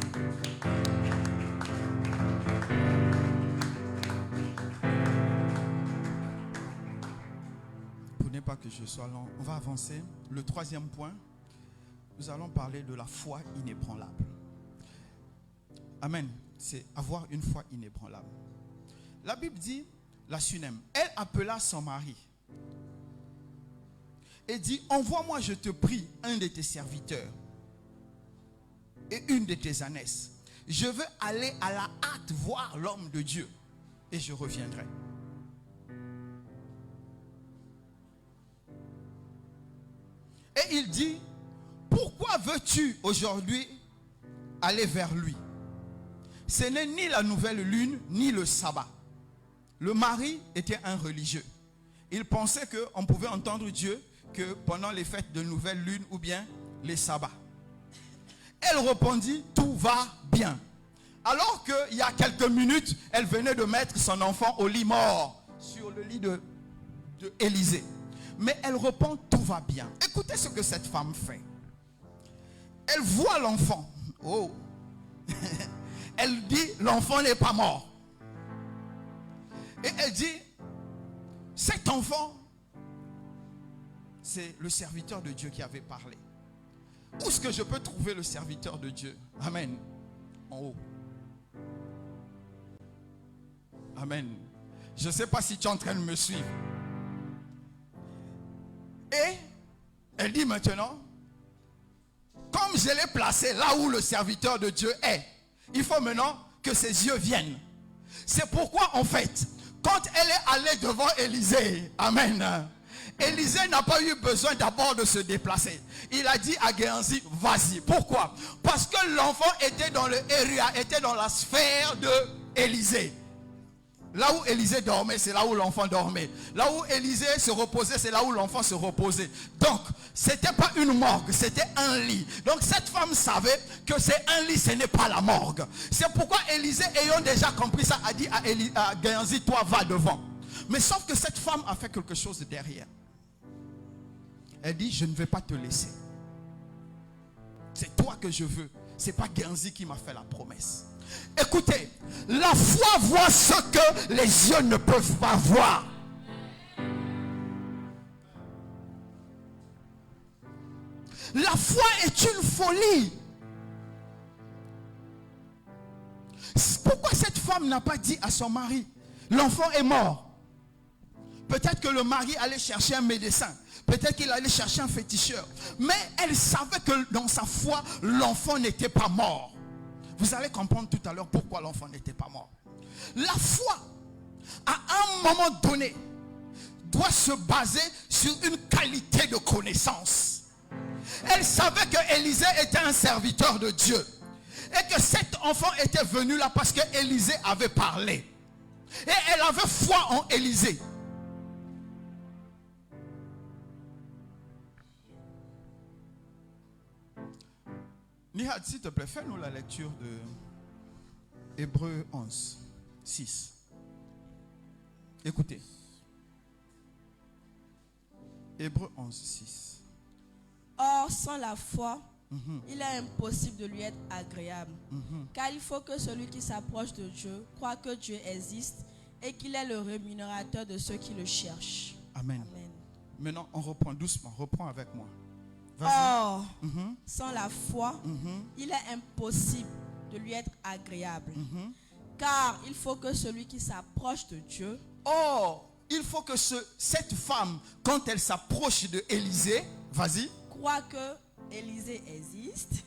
S2: Prenez pas que je sois lent. On va avancer. Le troisième point, nous allons parler de la foi inébranlable. Amen. C'est avoir une foi inébranlable. La Bible dit, la Sunem, elle appela son mari et dit, envoie-moi, je te prie, un de tes serviteurs et une de tes ânesses. Je veux aller à la hâte voir l'homme de Dieu et je reviendrai. Et il dit, pourquoi veux-tu aujourd'hui aller vers lui? Ce n'est ni la nouvelle lune, ni le sabbat. Le mari était un religieux. Il pensait qu'on pouvait entendre Dieu que pendant les fêtes de nouvelle lune ou bien les sabbats. Elle répondit, tout va bien. Alors qu'il y a quelques minutes, elle venait de mettre son enfant au lit mort, sur le lit de Élisée. Mais elle répond, tout va bien. Écoutez ce que cette femme fait. Elle voit l'enfant. Oh. Elle dit, l'enfant n'est pas mort. Et elle dit, cet enfant, c'est le serviteur de Dieu qui avait parlé. Où est-ce que je peux trouver le serviteur de Dieu? Amen. En haut. Amen. Je ne sais pas si tu es en train de me suivre. Et elle dit maintenant, comme je l'ai placé là où le serviteur de Dieu est, il faut maintenant que ses yeux viennent. C'est pourquoi en fait, quand elle est allée devant Élisée, amen, Élisée n'a pas eu besoin d'abord de se déplacer. Il a dit à Géhazi, vas-y. Pourquoi? Parce que l'enfant était dans le area, était dans la sphère de Élisée. Là où Élisée dormait, c'est là où l'enfant dormait. Là où Élisée se reposait, c'est là où l'enfant se reposait. Donc, ce n'était pas une morgue, c'était un lit. Donc, cette femme savait que c'est un lit, ce n'est pas la morgue. C'est pourquoi Élisée, ayant déjà compris ça, a dit à Géhazi, toi, va devant. Mais sauf que cette femme a fait quelque chose derrière. Elle dit, je ne vais pas te laisser. C'est toi que je veux. Ce n'est pas Géhazi qui m'a fait la promesse. Écoutez, la foi voit ce que les yeux ne peuvent pas voir. La foi est une folie. Pourquoi cette femme n'a pas dit à son mari, l'enfant est mort? Peut-être que le mari allait chercher un médecin. Peut-être qu'il allait chercher un féticheur. Mais elle savait que dans sa foi, l'enfant n'était pas mort. Vous allez comprendre tout à l'heure pourquoi l'enfant n'était pas mort. La foi, à un moment donné, doit se baser sur une qualité de connaissance. Elle savait que Élisée était un serviteur de Dieu. Et que cet enfant était venu là parce que Élisée avait parlé. Et elle avait foi en Élisée. Nihad, s'il te plaît, fais-nous la lecture de Hébreux 11, 6. Écoutez. Hébreux 11, 6.
S3: Or, sans la foi, il est impossible de lui être agréable. Car il faut que celui qui s'approche de Dieu croit que Dieu existe et qu'il est le rémunérateur de ceux qui le cherchent.
S2: Amen.
S3: Amen.
S2: Maintenant, on reprend doucement. Reprends avec moi.
S3: Or, sans la foi, il est impossible de lui être agréable. Car il faut que celui qui s'approche de Dieu...
S2: Or, il faut que cette femme, quand elle s'approche de Élisée, vas-y.
S3: Croit que Élisée existe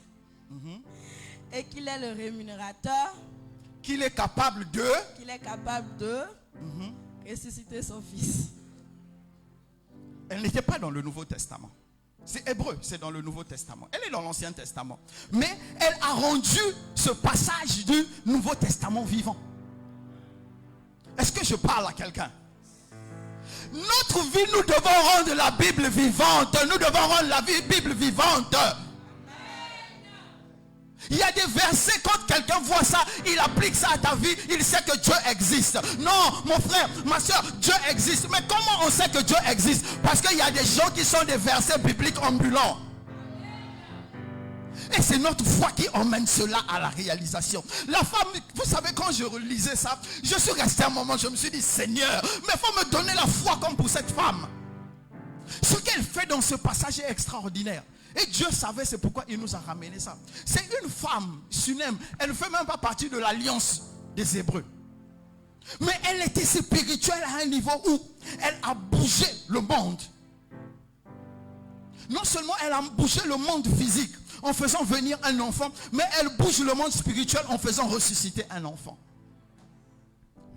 S3: et qu'il est le rémunérateur.
S2: Qu'il est capable de...
S3: Qu'il est capable de ressusciter son fils.
S2: Elle n'était pas dans le Nouveau Testament. C'est hébreu, c'est dans le Nouveau Testament. Elle est dans l'Ancien Testament. Mais elle a rendu ce passage du Nouveau Testament vivant. Est-ce que je parle à quelqu'un? Notre vie, nous devons rendre la Bible vivante. Nous devons rendre la Bible vivante. Il y a des versets, quand quelqu'un voit ça, il applique ça à ta vie, il sait que Dieu existe. Non, mon frère, ma soeur, Dieu existe. Mais comment on sait que Dieu existe? Parce qu'il y a des gens qui sont des versets bibliques ambulants. Et c'est notre foi qui emmène cela à la réalisation. La femme, vous savez, quand je relisais ça, je suis resté un moment, je me suis dit, Seigneur, mais il faut me donner la foi comme pour cette femme. Ce qu'elle fait dans ce passage est extraordinaire. Et Dieu savait, c'est pourquoi il nous a ramené ça. C'est une femme, Sunem, elle ne fait même pas partie de l'alliance des Hébreux. Mais elle était spirituelle à un niveau où elle a bougé le monde. Non seulement elle a bougé le monde physique en faisant venir un enfant, mais elle bouge le monde spirituel en faisant ressusciter un enfant.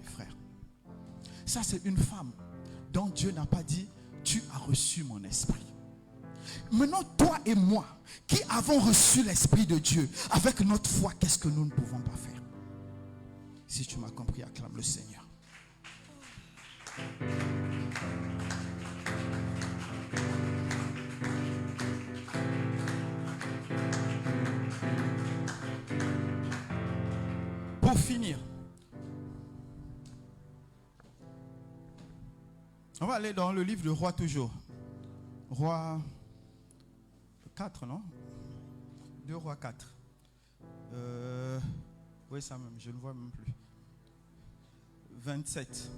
S2: Mes frères, ça c'est une femme dont Dieu n'a pas dit, tu as reçu mon esprit. Maintenant, toi et moi, qui avons reçu l'Esprit de Dieu, avec notre foi, qu'est-ce que nous ne pouvons pas faire? Si tu m'as compris, acclame le Seigneur. Pour finir, on va aller dans le livre de Roi toujours. Roi 4, non? 2 Rois 4. Oui, ça même, je ne vois même plus. 27.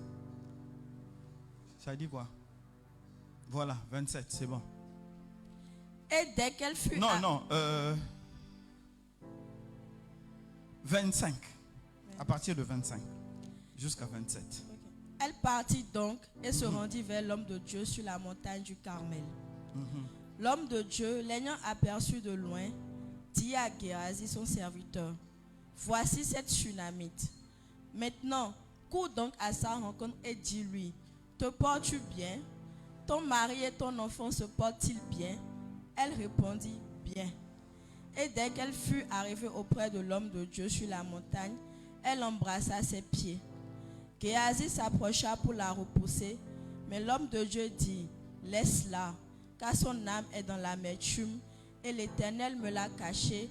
S2: Ça dit quoi? Voilà, 27, c'est bon.
S3: Et dès qu'elle fut...
S2: 25. À partir de 25 jusqu'à 27.
S3: Elle partit donc et se rendit vers l'homme de Dieu sur la montagne du Carmel. L'homme de Dieu, l'ayant aperçu de loin, dit à Géasi, son serviteur, « Voici cette Shunamite. Maintenant, cours donc à sa rencontre et dis-lui, « Te portes-tu bien? Ton mari et ton enfant se portent-ils bien? » Elle répondit, « Bien. » Et dès qu'elle fut arrivée auprès de l'homme de Dieu sur la montagne, elle embrassa ses pieds. Géasi s'approcha pour la repousser, mais l'homme de Dieu dit, « Laisse-la, car son âme est dans l'amertume, et l'Éternel me l'a cachée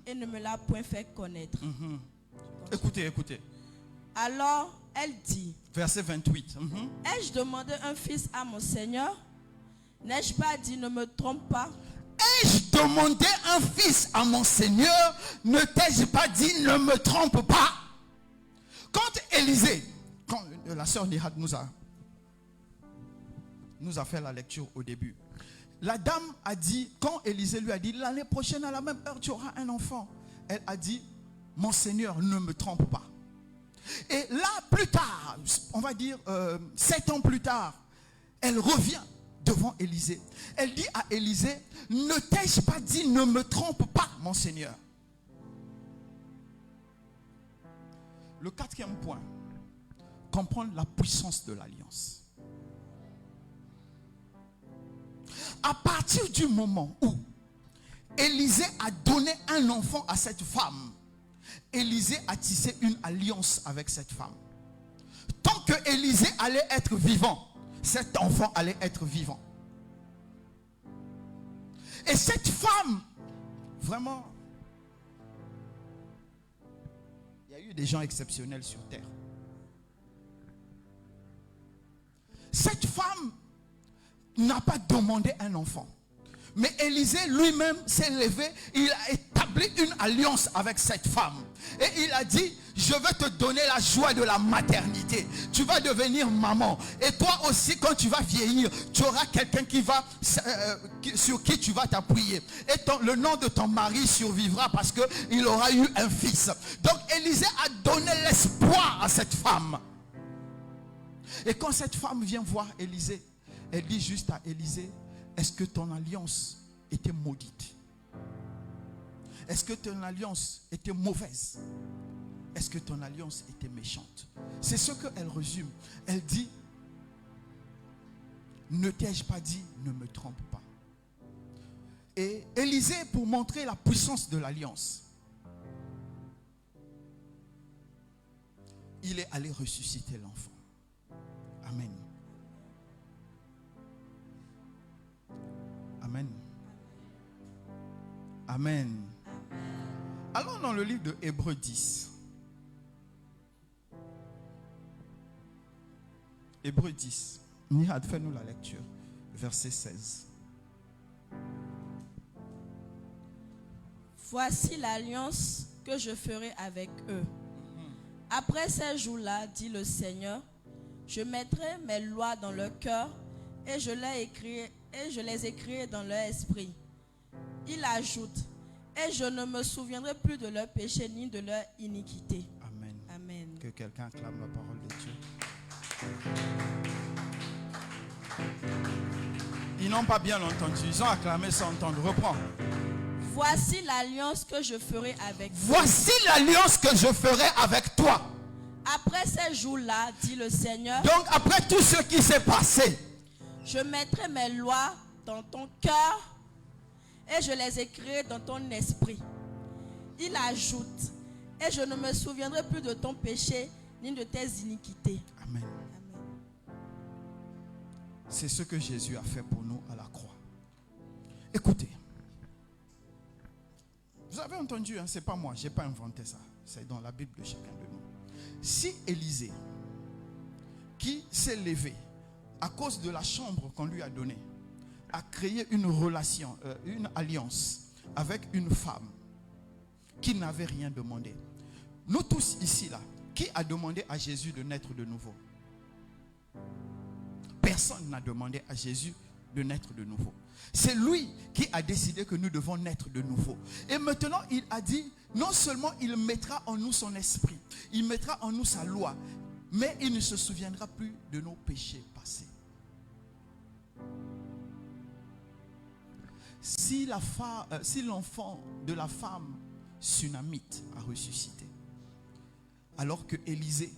S3: et ne me l'a point fait connaître. »
S2: Écoutez.
S3: Alors, elle dit,
S2: verset 28.
S3: Ai-je demandé un fils à mon Seigneur? N'ai-je pas dit, ne me trompe pas?
S2: Ai-je demandé un fils à mon Seigneur? Ne t'ai-je pas dit, ne me trompe pas? Quand Élisée, quand la sœur Nihad nous a fait la lecture au début, la dame a dit, quand Élisée lui a dit, l'année prochaine à la même heure tu auras un enfant, elle a dit, mon Seigneur ne me trompe pas. Et là plus tard, on va dire 7 ans plus tard, elle revient devant Élisée. Elle dit à Élisée, ne t'ai-je pas dit, ne me trompe pas, mon Seigneur. Le 4e point, comprendre la puissance de l'alliance. À partir du moment où Élisée a donné un enfant à cette femme, Élisée a tissé une alliance avec cette femme. Tant que Élisée allait être vivant, cet enfant allait être vivant. Et cette femme, vraiment, il y a eu des gens exceptionnels sur terre. Cette femme n'a pas demandé un enfant. Mais Élisée lui-même s'est levé, il a établi une alliance avec cette femme. Et il a dit, je vais te donner la joie de la maternité. Tu vas devenir maman. Et toi aussi, quand tu vas vieillir, tu auras quelqu'un sur qui tu vas t'appuyer. Et le nom de ton mari survivra parce qu'il aura eu un fils. Donc Élisée a donné l'espoir à cette femme. Et quand cette femme vient voir Élisée, elle dit juste à Élisée, est-ce que ton alliance était maudite? Est-ce que ton alliance était mauvaise? Est-ce que ton alliance était méchante? C'est ce qu'elle résume. Elle dit, ne t'ai-je pas dit, ne me trompe pas. Et Élisée, pour montrer la puissance de l'alliance, il est allé ressusciter l'enfant. Amen. Amen. Amen. Allons dans le livre de Hébreux 10. Hébreux 10. Nihad, fais-nous la lecture. Verset 16.
S3: Voici l'alliance que je ferai avec eux. Après ces jours-là, dit le Seigneur, je mettrai mes lois dans leur cœur et je les écrirai dans leur esprit. Il ajoute, et je ne me souviendrai plus de leur péché ni de leur iniquité.
S2: Amen.
S3: Amen.
S2: Que quelqu'un acclame la parole de Dieu. Ils n'ont pas bien entendu. Ils ont acclamé sans entendre. Reprends.
S3: Voici l'alliance que je ferai avec vous.
S2: Voici l'alliance que je ferai avec toi.
S3: Après ces jours-là, dit le Seigneur.
S2: Donc après tout ce qui s'est passé,
S3: je mettrai mes lois dans ton cœur et je les écrirai dans ton esprit. Il ajoute, et je ne me souviendrai plus de ton péché ni de tes iniquités.
S2: Amen.
S3: Amen.
S2: C'est ce que Jésus a fait pour nous à la croix. Écoutez. Vous avez entendu, hein, c'est pas moi, je n'ai pas inventé ça. C'est dans la Bible de chacun de nous. Si Élisée, qui s'est levé à cause de la chambre qu'on lui a donnée, a créé une relation, une alliance avec une femme qui n'avait rien demandé. Nous tous ici, là, qui a demandé à Jésus de naître de nouveau? Personne n'a demandé à Jésus de naître de nouveau. C'est lui qui a décidé que nous devons naître de nouveau. Et maintenant, il a dit, non seulement il mettra en nous son esprit, il mettra en nous sa loi, mais il ne se souviendra plus de nos péchés passés. Si l'enfant de la femme sunamite a ressuscité, alors que Élisée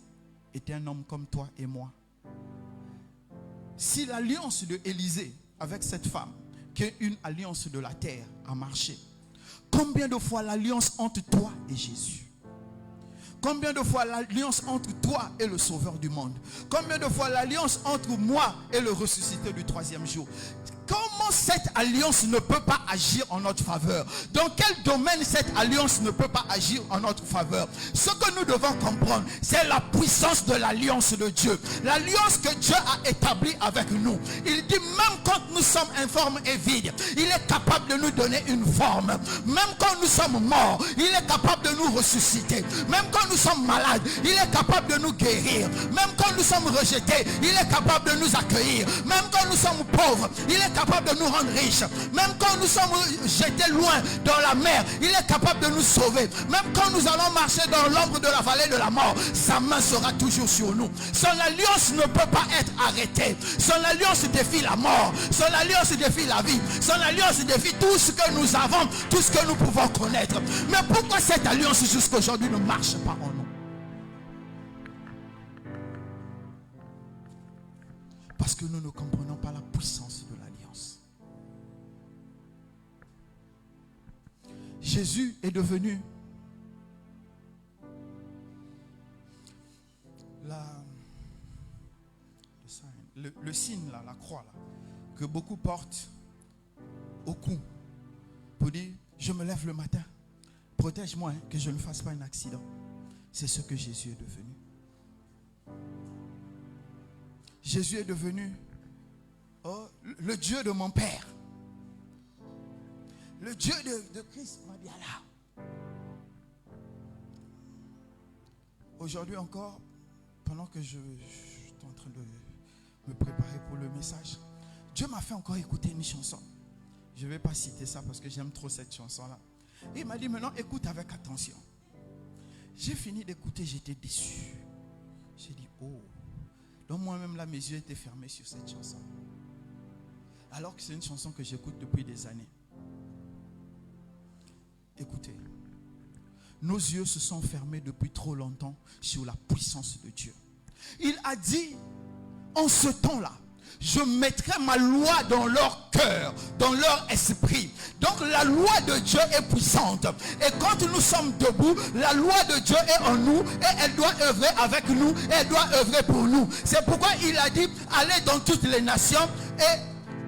S2: était un homme comme toi et moi, si l'alliance de Élisée avec cette femme, qui est une alliance de la terre, a marché, combien de fois l'alliance entre toi et Jésus? Combien de fois l'alliance entre toi et le Sauveur du monde? Combien de fois l'alliance entre moi et le ressuscité du troisième jour? Comment cette alliance ne peut pas agir en notre faveur? Dans quel domaine cette alliance ne peut pas agir en notre faveur? Ce que nous devons comprendre, c'est la puissance de l'alliance de Dieu. L'alliance que Dieu a établie avec nous. Il dit même quand nous sommes informes et vides, il est capable de nous donner une forme. Même quand nous sommes morts, il est capable de nous ressusciter. Même quand nous sommes malades, il est capable de nous guérir. Même quand nous sommes rejetés, il est capable de nous accueillir. Même quand nous sommes pauvres, il est capable de nous rendre riches. Même quand nous sommes jetés loin dans la mer, il est capable de nous sauver. Même quand nous allons marcher dans l'ombre de la vallée de la mort, sa main sera toujours sur nous. Son alliance ne peut pas être arrêtée. Son alliance défie la mort. Son alliance défie la vie. Son alliance défie tout ce que nous avons, tout ce que nous pouvons connaître. Mais pourquoi cette alliance jusqu'à aujourd'hui ne marche pas en nous? Parce que nous ne comprenons pas la puissance de l'alliance. Jésus est devenu le signe, là, la croix, là, que beaucoup portent au cou pour dire, je me lève le matin, protège-moi, hein, que je ne fasse pas un accident. C'est ce que Jésus est devenu. Jésus est devenu le Dieu de mon Père. Le Dieu de Christ m'a dit là. Aujourd'hui encore, pendant que je suis en train de me préparer pour le message, Dieu m'a fait encore écouter une chanson. Je ne vais pas citer ça parce que j'aime trop cette chanson-là. Et il m'a dit maintenant écoute avec attention. J'ai fini d'écouter, j'étais déçu. J'ai dit oh. Donc moi-même là mes yeux étaient fermés sur cette chanson. Alors que c'est une chanson que j'écoute depuis des années. Écoutez, nos yeux se sont fermés depuis trop longtemps sur la puissance de Dieu. Il a dit, en ce temps-là, je mettrai ma loi dans leur cœur, dans leur esprit. Donc la loi de Dieu est puissante. Et quand nous sommes debout, la loi de Dieu est en nous et elle doit œuvrer avec nous et elle doit œuvrer pour nous. C'est pourquoi il a dit, allez dans toutes les nations et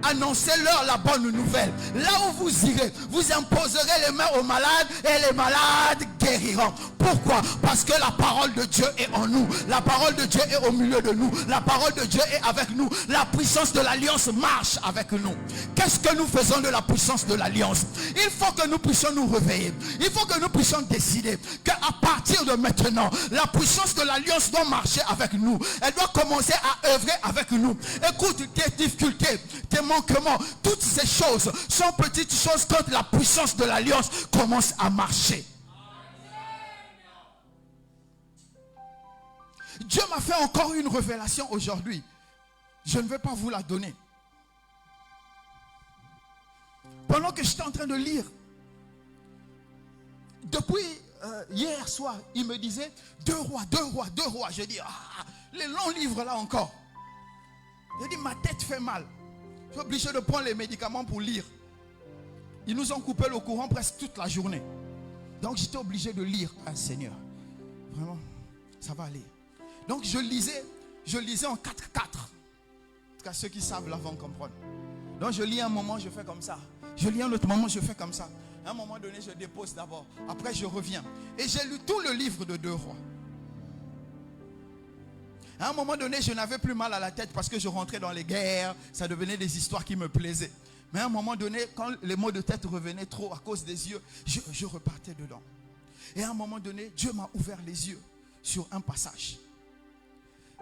S2: annoncez-leur la bonne nouvelle. Là où vous irez, vous imposerez les mains aux malades et les malades guériront. Pourquoi? Parce que la parole de Dieu est en nous. La parole de Dieu est au milieu de nous. La parole de Dieu est avec nous. La puissance de l'alliance marche avec nous. Qu'est-ce que nous faisons de la puissance de l'alliance? Il faut que nous puissions nous réveiller. Il faut que nous puissions décider qu'à partir de maintenant, la puissance de l'alliance doit marcher avec nous. Elle doit commencer à œuvrer avec nous. Écoute, tes difficultés, tes manquements, toutes ces choses sont petites choses quand la puissance de l'alliance commence à marcher. Dieu m'a fait encore une révélation aujourd'hui. Je ne vais pas vous la donner. Pendant que j'étais en train de lire, depuis hier soir, il me disait 2 rois, 2 rois, 2 rois. Je dis, les longs livres là encore. Je dis, ma tête fait mal. Je suis obligé de prendre les médicaments pour lire. Ils nous ont coupé le courant presque toute la journée. Donc j'étais obligé de lire. Ah Seigneur, vraiment, ça va aller. Donc je lisais en 4-4. En tout cas, ceux qui savent là vont comprendre. Donc je lis un moment, je fais comme ça. Je lis un autre moment, je fais comme ça. À un moment donné, je dépose d'abord. Après, je reviens. Et j'ai lu tout le livre de 2 rois. À un moment donné, je n'avais plus mal à la tête parce que je rentrais dans les guerres. Ça devenait des histoires qui me plaisaient. Mais à un moment donné, quand les maux de tête revenaient trop à cause des yeux, je repartais dedans. Et à un moment donné, Dieu m'a ouvert les yeux sur un passage.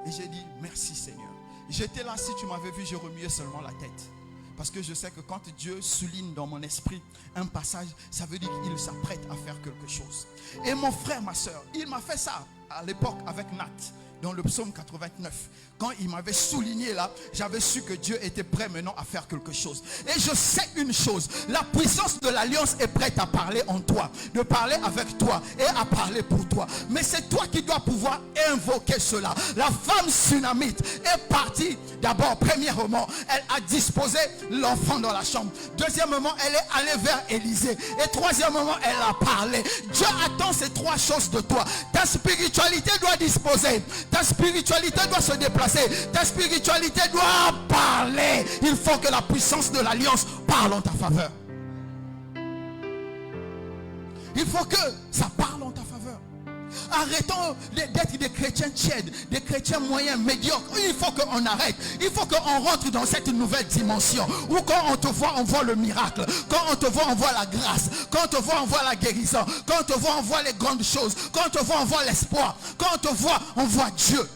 S2: Et j'ai dit, merci Seigneur. J'étais là, si tu m'avais vu, je remuais seulement la tête. Parce que je sais que quand Dieu souligne dans mon esprit un passage, ça veut dire qu'il s'apprête à faire quelque chose. Et mon frère, ma soeur, il m'a fait ça à l'époque avec Nat, dans le psaume 89. Quand il m'avait souligné là, j'avais su que Dieu était prêt maintenant à faire quelque chose. Et je sais une chose, la puissance de l'alliance est prête à parler en toi, de parler avec toi et à parler pour toi. Mais c'est toi qui dois pouvoir invoquer cela. La femme sunamite est partie d'abord, premièrement, elle a disposé l'enfant dans la chambre. Deuxièmement, elle est allée vers Élisée. Et troisièmement, elle a parlé. Dieu attend ces trois choses de toi. Ta spiritualité doit disposer. Ta spiritualité doit se déplacer. Ta spiritualité doit parler. Il faut que la puissance de l'alliance parle en ta faveur. Il faut que ça parle en ta faveur. Arrêtons d'être des chrétiens tièdes, des chrétiens moyens, médiocres. Il faut qu'on arrête. Il faut qu'on rentre dans cette nouvelle dimension où quand on te voit, on voit le miracle. Quand on te voit, on voit la grâce. Quand on te voit, on voit la guérison. Quand on te voit, on voit les grandes choses. Quand on te voit, on voit l'espoir. Quand on te voit, on voit Dieu.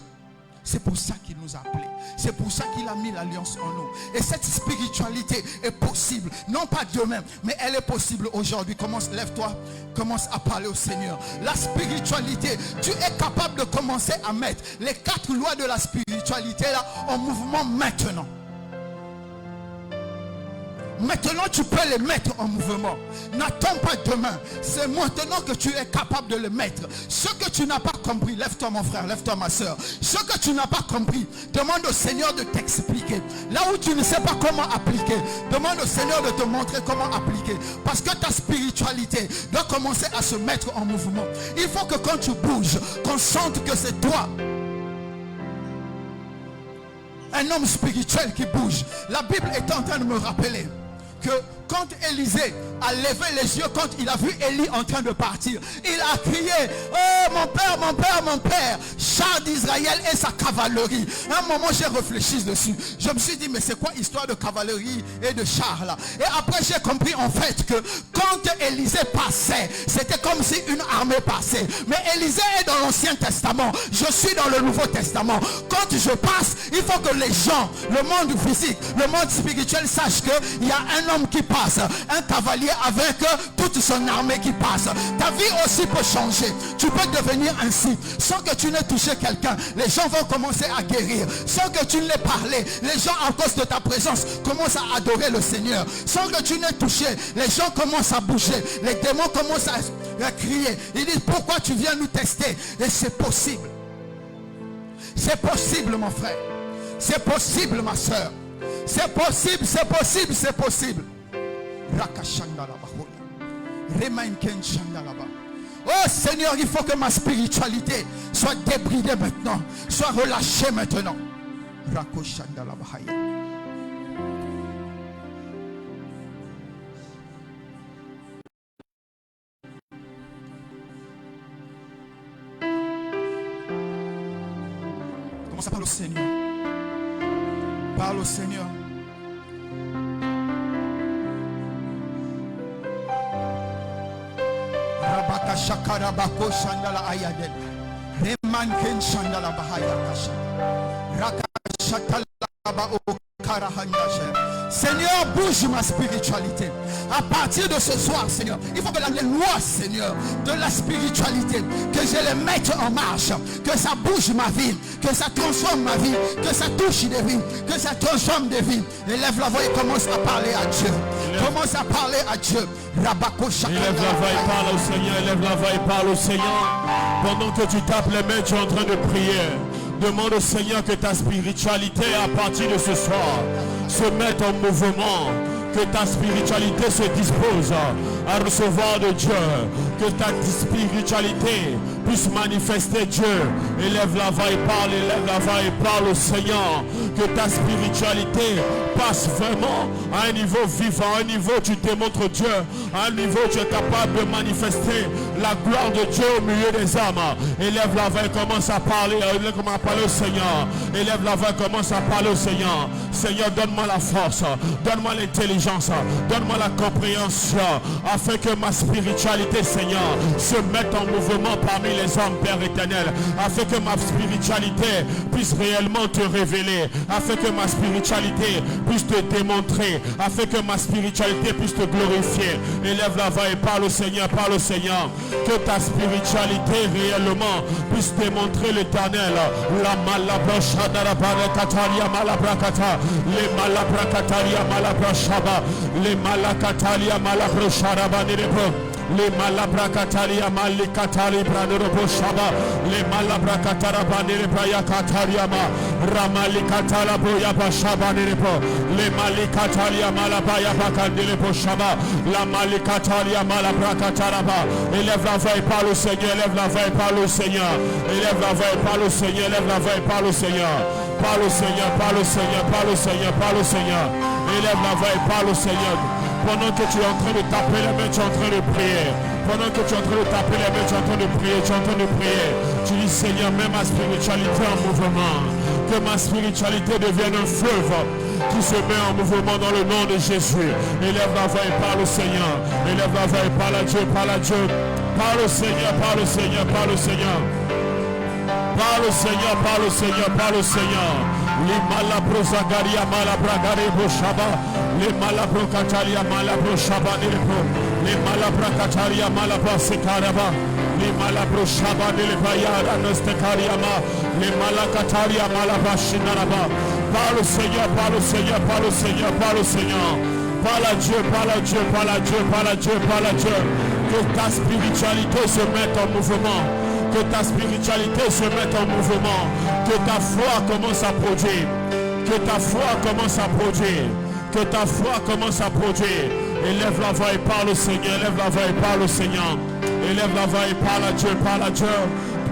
S2: C'est pour ça qu'il nous a appelés. C'est pour ça qu'il a mis l'alliance en nous. Et cette spiritualité est possible. Non pas demain, mais elle est possible aujourd'hui. Commence, lève-toi. Commence à parler au Seigneur. La spiritualité, tu es capable de commencer à mettre les 4 lois de la spiritualité là en mouvement maintenant. Maintenant, tu peux les mettre en mouvement. N'attends pas demain. C'est maintenant que tu es capable de les mettre. Ce que tu n'as pas compris, lève-toi mon frère, lève-toi ma soeur. Ce que tu n'as pas compris, demande au Seigneur de t'expliquer. Là où tu ne sais pas comment appliquer, demande au Seigneur de te montrer comment appliquer. Parce que ta spiritualité doit commencer à se mettre en mouvement. Il faut que quand tu bouges, qu'on sente que c'est toi. Un homme spirituel qui bouge. La Bible est en train de me rappeler que quand Élisée a levé les yeux, quand il a vu Élie en train de partir, il a crié: oh mon père, mon père, mon père, char d'Israël et sa cavalerie. À un moment j'ai réfléchi dessus. Je me suis dit, mais c'est quoi histoire de cavalerie et de char là? Et après j'ai compris en fait que quand Élisée passait, c'était comme si une armée passait. Mais Élisée est dans l'Ancien Testament, je suis dans le Nouveau Testament. Quand je passe, il faut que les gens, le monde physique, le monde spirituel sache qu'il y a un homme qui passe, un cavalier avec toute son armée qui passe. Ta vie aussi peut changer. Tu peux devenir ainsi sans que tu n'aies touché quelqu'un. Les gens vont commencer à guérir sans que tu ne l'aies parlé. Les gens à cause de ta présence commencent à adorer le Seigneur sans que tu n'aies touché. Les gens commencent à bouger. Les démons commencent à crier. Ils disent: pourquoi tu viens nous tester? Et c'est possible. C'est possible mon frère. C'est possible ma soeur. C'est possible, c'est possible, c'est possible. Oh Seigneur, il faut que ma spiritualité soit débridée maintenant, soit relâchée maintenant. Commence à parler au Seigneur. Parle au Seigneur. Shakarabako Shandala Ayadel Remanken Shandala Bahaya Rakashatalaba Okarahandashe. Seigneur, bouge ma spiritualité. À partir de ce soir, Seigneur, il faut que les lois, Seigneur, de la spiritualité, que je les mette en marche, que ça bouge ma vie, que ça transforme ma vie, que ça touche des vies, que ça transforme des vies. Élève la voix et commence à parler à Dieu. Commence à parler à Dieu. Élève la voix et parle au Seigneur. Élève la voix et parle au Seigneur. Pendant que tu tapes les mains, tu es en train de prier. Demande au Seigneur que ta spiritualité, à partir de ce soir, se mette en mouvement. Que ta spiritualité se dispose à recevoir de Dieu. Que ta spiritualité puisse manifester Dieu. Élève la voix et parle, élève la voix et parle au Seigneur. Que ta spiritualité passe vraiment à un niveau vivant, à un niveau où tu démontres Dieu, à un niveau où tu es capable de manifester la gloire de Dieu au milieu des âmes. Élève la voix et commence à parler, commence à parler au Seigneur. Élève la voix et commence à parler au Seigneur. Seigneur, donne-moi la force, donne-moi l'intelligence, donne-moi la compréhension, afin que ma spiritualité, Seigneur,
S4: Seigneur, se mette en mouvement parmi les hommes, Père éternel, afin que ma spiritualité puisse réellement te révéler, afin que ma spiritualité puisse te démontrer, afin que ma spiritualité puisse te glorifier. Élève la voix et parle au Seigneur, que ta spiritualité réellement puisse démontrer l'Éternel. La malabrocha d'Arabarekataria malabrakata, les malabrakataria malabrachaba, les malakatalia malabrocharabanirepo. Les malabrakataria malikatari branerobo shaba, les malabrakatara banere braya katariama, ramalikatala boya bashaba nerepo, les malikataria malabaya bakanderepo shaba, la malikataria malabrakatara. Élève la voix et parle au Seigneur, élève la voix et parle au Seigneur, élève la voix et parle au Seigneur, élève la voix et parle au Seigneur, parle au Seigneur, parle au Seigneur, parle au Seigneur, parle au Seigneur, élève la voix et parle au Seigneur. Pendant que tu es en train de taper les mains, tu es en train de prier. Pendant que tu es en train de taper les mains, tu es en train de prier, tu es en train de prier. Tu dis, Seigneur, mets ma spiritualité en mouvement. Que ma spiritualité devienne un fleuve qui se met en mouvement dans le nom de Jésus. Élève la voix et parle au Seigneur. Élève la voix et parle à Dieu, parle à Dieu. Parle au Seigneur, parle au Seigneur, parle au Seigneur. Parle au Seigneur, parle au Seigneur, parle au Seigneur. Les malabrosagaria malabragare boshaba, les malabrocataria malabroshaba nerepo, les malabracataria malabrasekaraba, les malabroshaba nelepayara nostekariama, les malakataria malabashinaraba. Parle au Seigneur, parle au Seigneur, parle au Seigneur, parle au Seigneur. Parle à Dieu, parle à Dieu, parle à Dieu, parle à Dieu, parle à Dieu. Que ta spiritualité se mette en mouvement. Que ta spiritualité se mette en mouvement, que ta foi commence à produire, que ta foi commence à produire, que ta foi commence à produire. Élève la voix et parle au Seigneur, élève la voix et parle au Seigneur, élève la voix et parle à Dieu, parle à Dieu.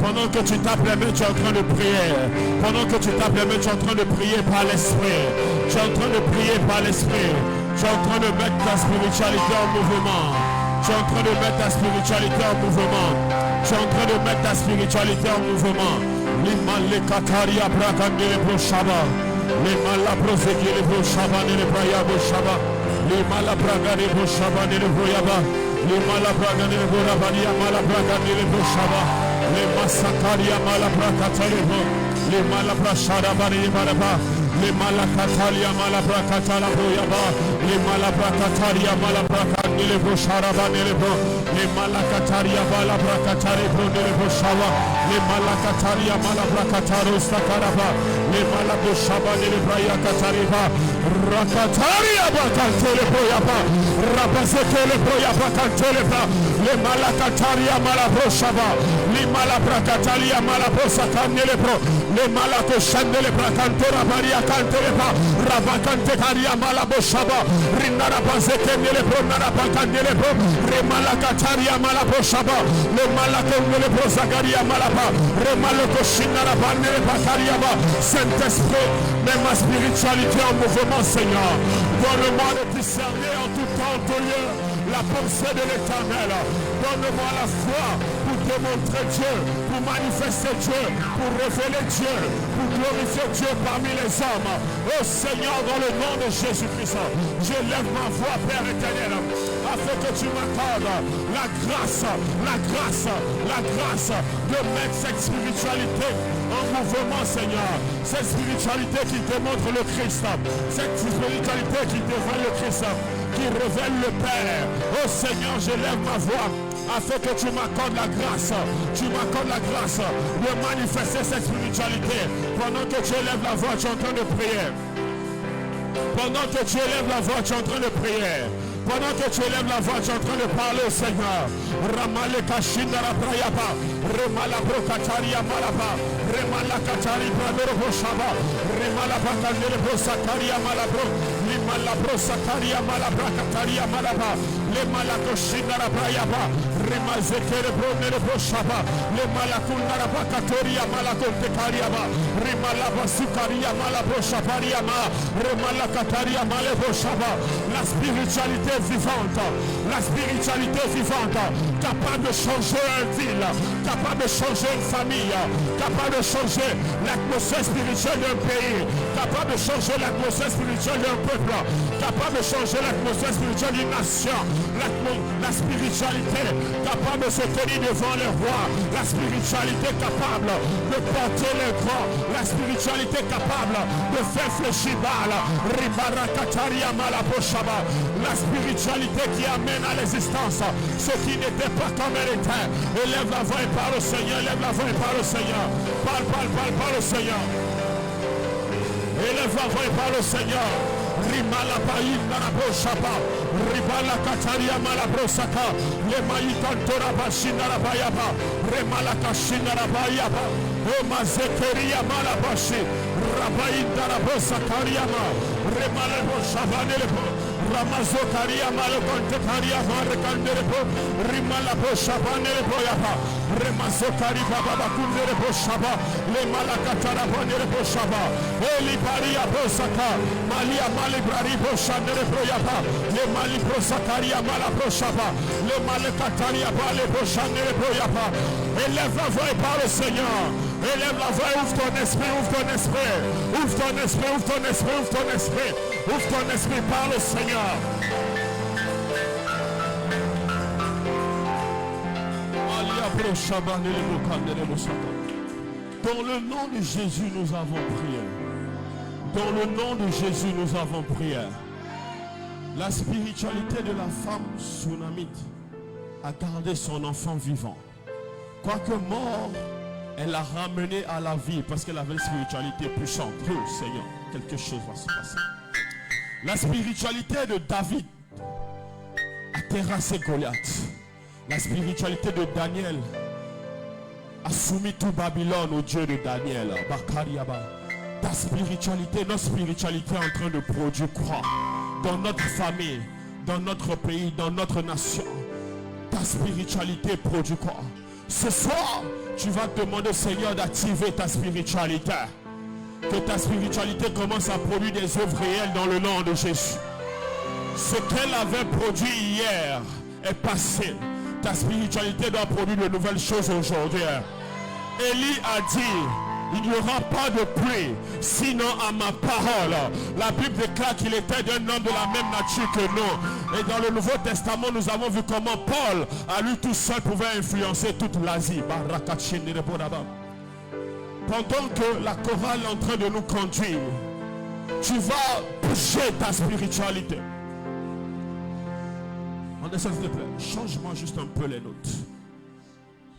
S4: Pendant que tu tapes les mains, tu es en train de prier. Pendant que tu tapes les mains, tu es en train de prier par l'esprit. Tu es en train de prier par l'esprit. Tu es en train de mettre ta spiritualité en mouvement. Tu es en train de mettre ta spiritualité en mouvement. Tu es en train de mettre ta spiritualité en mouvement. Les malekataria brakandele broshaba. Les malabrosegele broshaba nele braya broshaba. Les malabragane broshaba nele broyaba. Les malabragane borabania malabragane broshaba. Les masakaria malabrakatale bro. Les malabrashara bani baraba. Les malakatalia malabrakatala broyaba. Les malabrakataria malabrakandele broshaba nele bro. Les malakataria malabrakatale bro nele broshaba. Les malakataria malabrakataro stakaraba. Les malabrashaba nele braya katariba. Rakataria bakantele broyaba. Rabazekele broyaba kantele bra. Les malakataria malabroshaba. Les malabrakatalia malabrosakanele bro. Les malakoshandele brakantora baria kantele bra. Rabakante karia malaboshaba. Rinara bazekele bro nara bakandele bro. Remalakataria malaboshaba. Les malakondele bro zagaria malaba. Remalokoshinara banele bakariaba. Saint-Esprit, mets ma spiritualité en mouvement, Seigneur. Donne-moi de discerner en tout temps, en tout lieu, la pensée de l'Éternel. Donne-moi la foi pour démontrer Dieu, pour manifester Dieu, pour révéler Dieu, pour glorifier Dieu parmi les hommes. Oh Seigneur, dans le nom de Jésus-Christ, je lève ma voix, Père éternel, afin que tu m'accordes la grâce de mettre cette spiritualité en mouvement, Seigneur. Cette spiritualité qui démontre le Christ, cette spiritualité qui dévoile le Christ, qui révèle le Père. Oh Seigneur, je lève ma voix afin que tu m'accordes la grâce. Tu m'accordes la grâce de manifester cette spiritualité. Pendant que tu élèves la voix, tu es en train de prier. Pendant que tu élèves la voix, tu es en train de prier. Pendant que tu élèves la voix, tu es en train de parler au Seigneur. Ramale Kashindara Brayaba, Remala Brokataria Malaba, Remala Katari Bradero Boshaba, Remala Bakandere Brosakaria Malabro, Limala Brosakaria Malabra Kataria Malaba, Lemala Koshindara Brayaba, Remazekere Bronere Boshaba, Lemala Kundara Bakatoria Malakonte Kariaba, Remala Basukaria Malabroshabariama, Remala Kataria Maleboshaba, la spiritualité vivante, la spiritualité vivante, capable de changer une ville, capable de changer une famille, capable de changer l'atmosphère spirituelle d'un pays, capable de changer l'atmosphère spirituelle d'un peuple, capable de changer l'atmosphère spirituelle d'une nation, La spiritualité capable de se tenir devant le roi. La spiritualité capable de porter les grands. La spiritualité capable de faire fléchir balle. La spiritualité qui amène à l'existence ce qui n'était pas comme elle était. Élève la voix et parle au Seigneur. Élève la voix et parle au Seigneur. Parle au Seigneur. Élève la voix et parle au Seigneur. Rimala Païd Naraboshaba, Ribala Kataria Malabrosaka, Lemaïkantora Bashinarabayaba, Remala Kashinarabayaba, Emazekeria Malabashi, Rabaïd Narabosakariama, Remalebo Shabanelebo, Ramazokaria Malakontekaria Markanderebo, Rimalabo Shabanelebo Yaba, Remazokari Baba Kunderebo Shaba, Lemalakatara Bonerebo Shaba, Elibaria Bosaka, Malia Malibrari Boshandere Proyapa, le Malibro Sakaria Malaprochaba, le Malekataria Bale Boshandere Proyapa. Élève la voix et parle au Seigneur. Élève la voix, ouvre ton esprit, ouvre ton esprit. Ouvre ton esprit, ouvre ton esprit, ouvre ton esprit. Ouvre ton esprit, parle au Seigneur. Dans le nom de Jésus, nous avons prié. Dans le nom de Jésus, nous avons prié. La spiritualité de la femme Sunamite a gardé son enfant vivant. Quoique mort, elle l'a ramené à la vie parce qu'elle avait une spiritualité puissante. Oh Seigneur, quelque chose va se passer. La spiritualité de David a terrassé Goliath. La spiritualité de Daniel a soumis tout Babylone au Dieu de Daniel. Bakariaba. Ta spiritualité, notre spiritualité est en train de produire quoi? Dans notre famille, dans notre pays, dans notre nation. Ta spiritualité produit quoi? Ce soir, tu vas demander au Seigneur d'activer ta spiritualité. Que ta spiritualité commence à produire des œuvres réelles dans le nom de Jésus. Ce qu'elle avait produit hier est passé. Ta spiritualité doit produire de nouvelles choses aujourd'hui. Élie a dit, il n'y aura pas de pluie, sinon à ma parole. La Bible déclare qu'il était d'un homme de la même nature que nous. Et dans le Nouveau Testament, nous avons vu comment Paul, à lui tout seul, pouvait influencer toute l'Asie. Pendant que la chorale est en train de nous conduire, tu vas bouger ta spiritualité. On descend, s'il te plaît. Change-moi juste un peu les notes.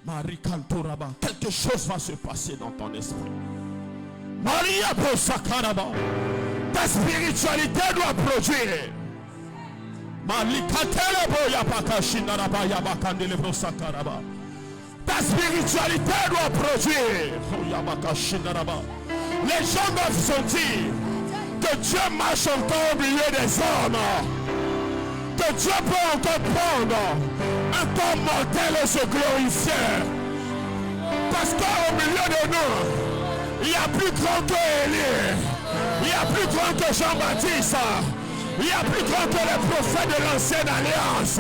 S4: Marie Kantoraba, quelque chose va se passer dans ton esprit. Maria Bosakaraba, ta spiritualité doit produire. Ta spiritualité doit produire. Les gens doivent sentir que Dieu marche encore au milieu des hommes. Que Dieu peut encore prendre un corps mortel et se glorifier. Parce qu'au milieu de nous, il y a plus grand que Élie. Il y a plus grand que Jean-Baptiste. Il y a plus grand que les prophètes de l'ancienne alliance.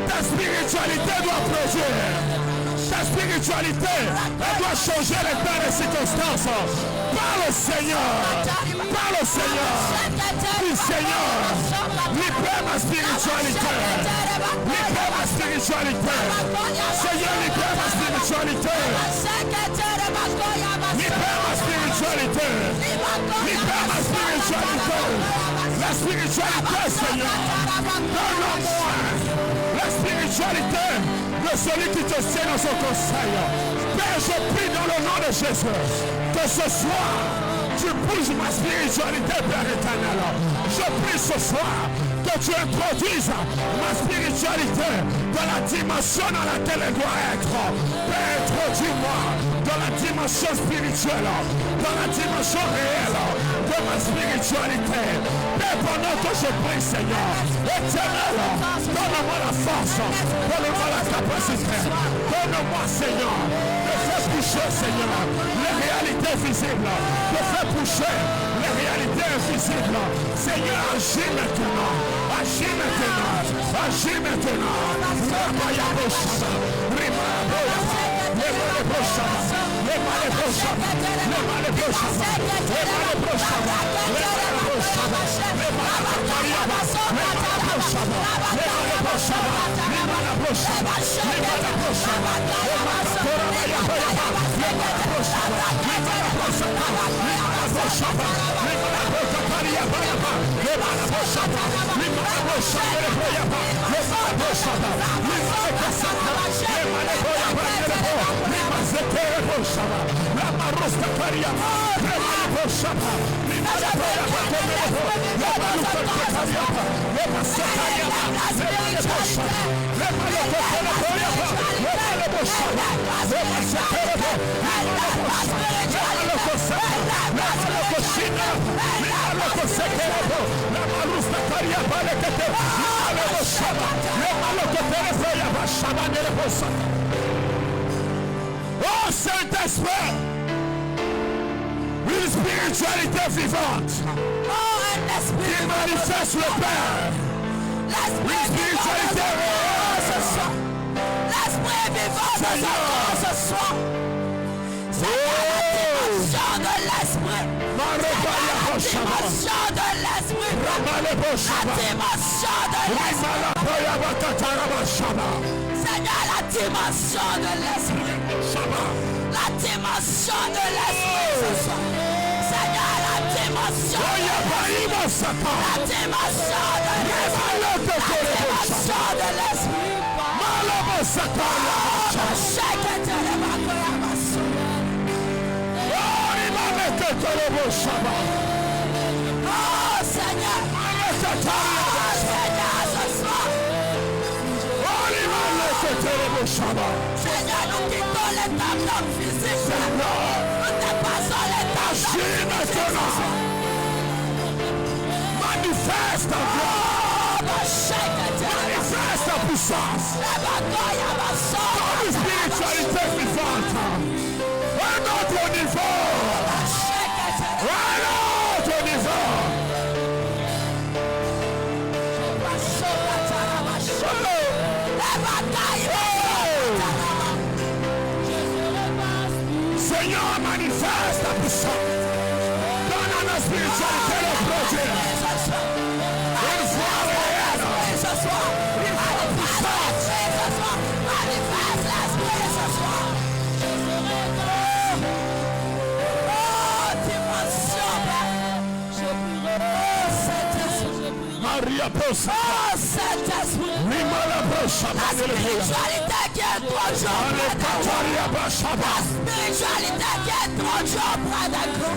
S4: Ta spiritualité doit produire. Ta spiritualité, elle doit changer les temps et les circonstances. Parle au Seigneur. Parle au Seigneur. Dis Seigneur, libère ma spiritualité. Libère ma spiritualité. Seigneur, libère ma spiritualité. Libère ma spiritualité. Libère ma spiritualité. La spiritualité, Seigneur. Donne-moi la spiritualité de celui qui te tient dans son conseil. Père, je prie dans le nom de Jésus que ce soir, tu bouges ma spiritualité, Père éternel. Je prie ce soir que tu introduises ma spiritualité dans la dimension dans laquelle elle doit être. Père, introduis-moi dans la dimension spirituelle, dans la dimension réelle de ma spiritualité. Père, pendant que je prie, Seigneur, éternel, donne-moi la force, donne-moi la capacité, donne-moi, Seigneur, de faire bouger, Seigneur, les réalités visibles, de faire bouger les réalités invisibles. Seigneur, agis maintenant, agis maintenant, agis maintenant. Oh Saint-Esprit, une spiritualité vivante qui manifeste le Père. Une spiritualité réelle.
S1: L'esprit vivant de ce soir. C'est la dimension de l'esprit. La dimension de l'esprit. La dimension de l'esprit. Seigneur, la dimension de l'esprit. La dimension de l'esprit ce soir. Seigneur, la dimension de l'esprit. La dimension de l'esprit. La dimension de l'esprit. Oh Seigneur, ce soir. Seigneur, nous quittons l'état d'homme physique. Nous dépassons l'état d'homme physique.
S4: Manifeste ta gloire. Manifeste ta puissance. Ton spiritualité vivante. Un autre niveau. Un autre niveau. Seigneur, manifeste ta puissance. Donne à la spiritualité le projet. Une foi réelle. Une puissance.
S1: Manifeste l'esprit ce soir. Oh, dimension.
S4: Maria Posa.
S1: Oh, Saint-Esprit. La spiritualité qui est trop jours près de nous. La spiritualité qui est trop jours près de nous.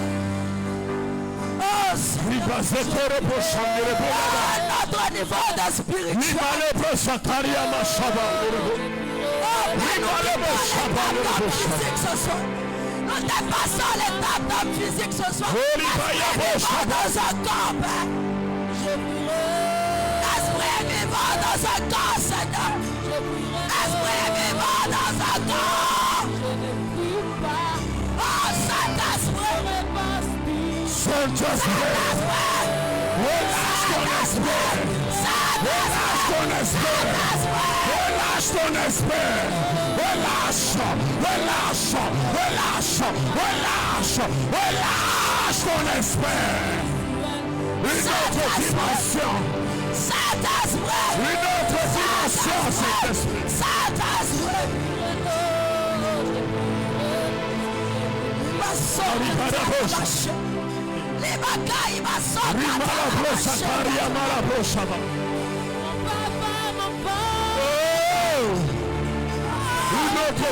S1: Oh, notre niveau de spiritualité. Nous dépassons l'étape d'homme physique ce soir. Dans un corps. L'esprit vivant dans un corps, Seigneur. L'esprit vivant dans un corps. Oh, Saint-Esprit.
S4: Saint-Esprit. Relâche ton esprit. Relâche ton esprit. Relâche ton esprit. Relâche. Relâche. Relâche. Relâche. Relâche ton esprit. Une autre dimension.
S1: Saint-Esprit.
S4: Une autre dimension, Saint-Esprit.
S1: Saint-Esprit. Les bagailles, ma soeur.
S4: Une autre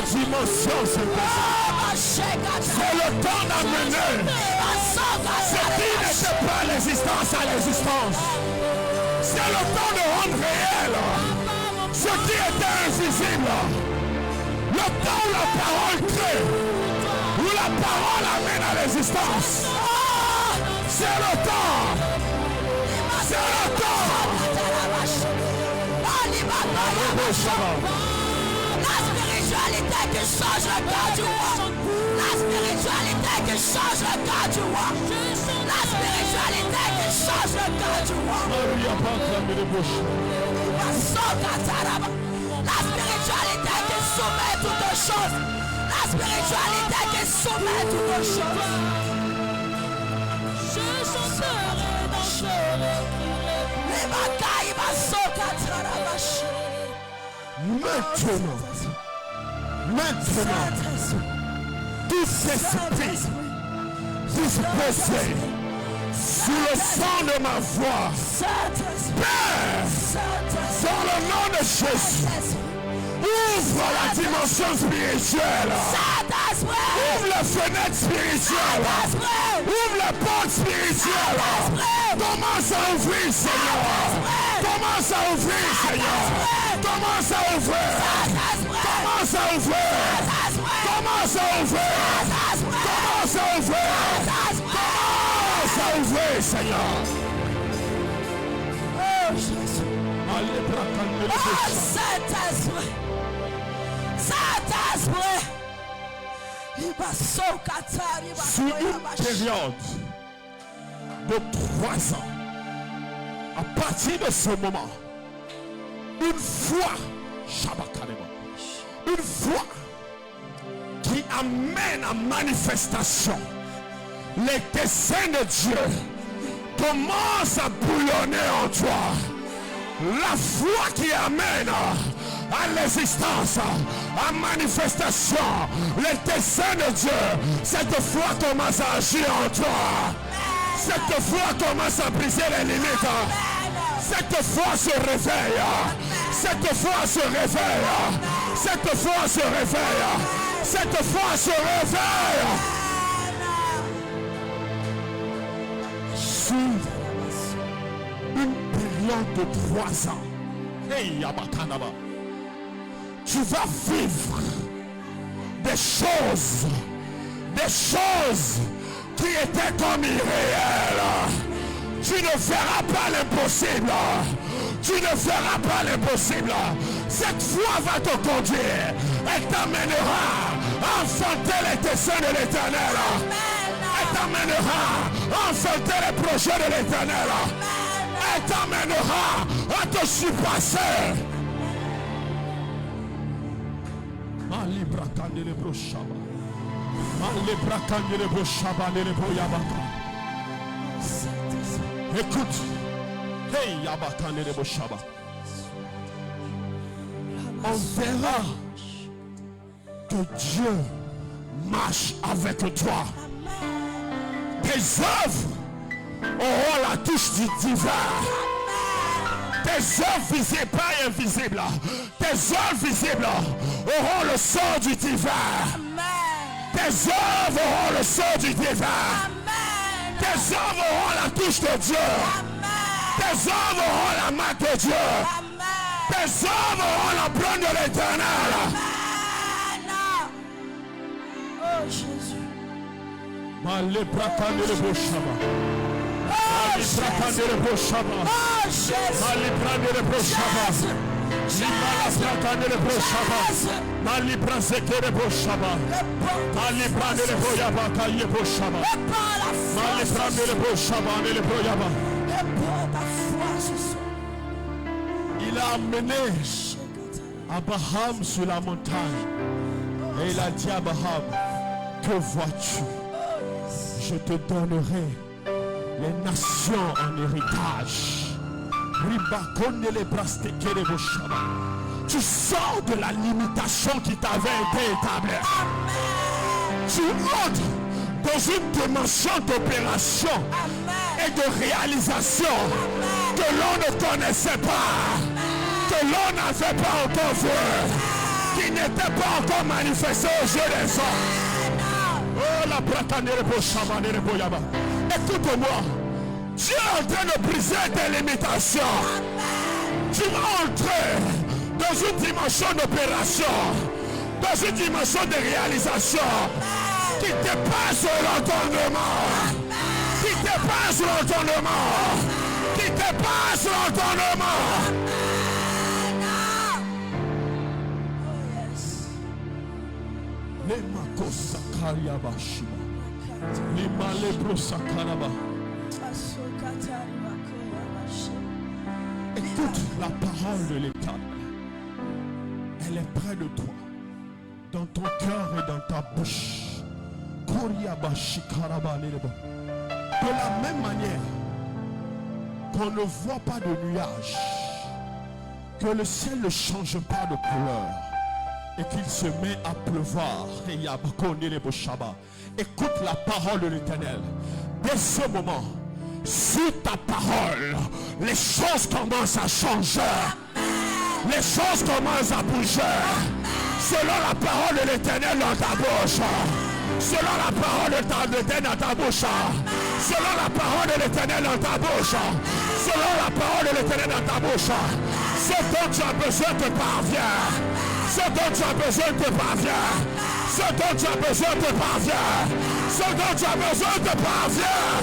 S4: dimension, Saint-Esprit. C'est le temps d'amener ce qui n'était pas l'existence à l'existence. C'est le temps de rendre réel ce qui était invisible. Le temps où la parole crée, où la parole amène à l'existence. C'est le temps. C'est le temps.
S1: La spiritualité qui change le cœur du roi. La spiritualité qui change le cœur du roi. La spiritualité qui change le cœur du roi. La spiritualité qui soumet toutes choses. La spiritualité qui soumet toutes choses. Je chanterai dans
S4: Maintenant, tout esprit disposé sous le son de ma voix, Père, dans le nom de Jésus, ouvre la dimension spirituelle, ouvre la fenêtre spirituelle, ouvre la porte spirituelle, commence à ouvrir, Seigneur, commence à ouvrir, Seigneur, commence à ouvrir, commence à ouvrir, commence à ouvrir, commence à ouvrir, commence à ouvrir, Seigneur.
S3: Oh Jésus. Oh Saint-Esprit. Saint-Esprit.
S4: Sous une période de 3 ans, à partir de ce moment, une foi, une foi qui amène à manifestation les desseins de Dieu commence à bouillonner en toi. La foi qui amène à l'existence, à manifestation, les desseins de Dieu, cette foi commence à agir en toi. Cette foi commence à briser les limites. Cette foi se réveille. Cette foi se réveille. Cette foi se réveille. Cette foi se réveille. Sur une période de 3 ans, tu vas vivre des choses qui étaient comme irréelles. Tu ne feras pas l'impossible. Tu ne feras pas l'impossible. Cette foi va te conduire. Elle t'amènera à enfanter les desseins de l'Éternel. Elle t'amènera à enfanter les projets de l'Éternel. Elle t'amènera à te surpasser. Écoute, on verra que Dieu marche avec toi. Tes œuvres auront la touche du divin. Tes œuvres visibles, pas invisibles, tes œuvres visibles auront le sort du divin. Tes œuvres auront le sort du divin. Tes œuvres auront la touche de Dieu. Tes œuvres auront la main de Dieu. Tes œuvres auront l'empreinte de l'Éternel.
S3: Oh Jésus.
S4: Oh il a amené Abraham sur la montagne et il a dit à Abraham, que vois-tu? Je te donnerai les nations en héritage. Tu sors de la limitation qui t'avait été établie. Tu entres dans une dimension d'opération et de réalisation que l'on ne connaissait pas, que l'on n'avait pas encore vu, qui n'était pas encore manifesté aux yeux des hommes. Oh la écoute-moi. Dieu est en train de briser tes limitations. Tu vas entrer dans une dimension d'opération, dans une dimension de réalisation qui dépasse l'entendement, qui dépasse l'entendement, qui dépasse l'entendement. Les makosakaria bashima, les malebro sakaraba. Écoute la parole de l'Éternel. Elle est près de toi, dans ton cœur et dans ta bouche. De la même manière qu'on ne voit pas de nuages que le ciel ne change pas de couleur et qu'il se met à pleuvoir. Écoute la parole de l'Éternel. Dès ce moment, sur ta parole, les choses commencent à changer. Les choses commencent à bouger. Selon la parole de l'Éternel dans ta bouche. Selon la parole de l'Éternel dans ta bouche. Selon la parole de l'Éternel dans ta bouche. Selon la parole de l'Éternel dans ta bouche. Ce dont tu as besoin te parvient. Ce dont tu as besoin te parvient. Ce dont tu as besoin te parvient. Ce dont tu as besoin te parvient.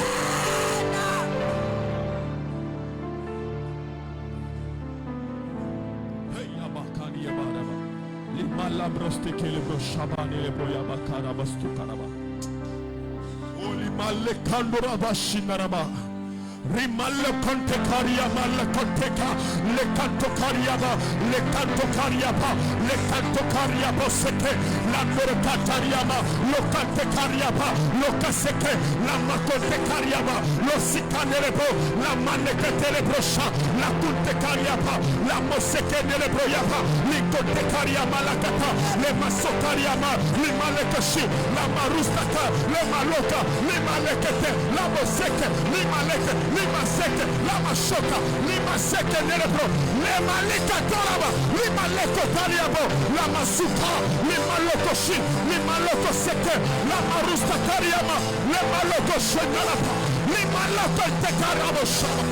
S4: Rimalle conte cariaba, le conteca, le canto cariaba, le canto cariaba, le canto cariaba seke, la corca cariaba, lo cante cariaba, lo caseke, la macote cariaba, lo sicanerebo, la maneke telebrosha, la cunte cariaba, la moseke nelebroyaba, li conte cariaba la cata, le maso cariaba, li malekashi, la marustaka, le maloka, li malekete, la moseke, li maleke. Lima seke, lama shoka, lima seke nerebro, lima lika toraba, lima leko tariabo, lama suka, lima loko shi, lima loko seke, lama rusta tariama, lima loko shenalapa, lima loko tekarabo shaba.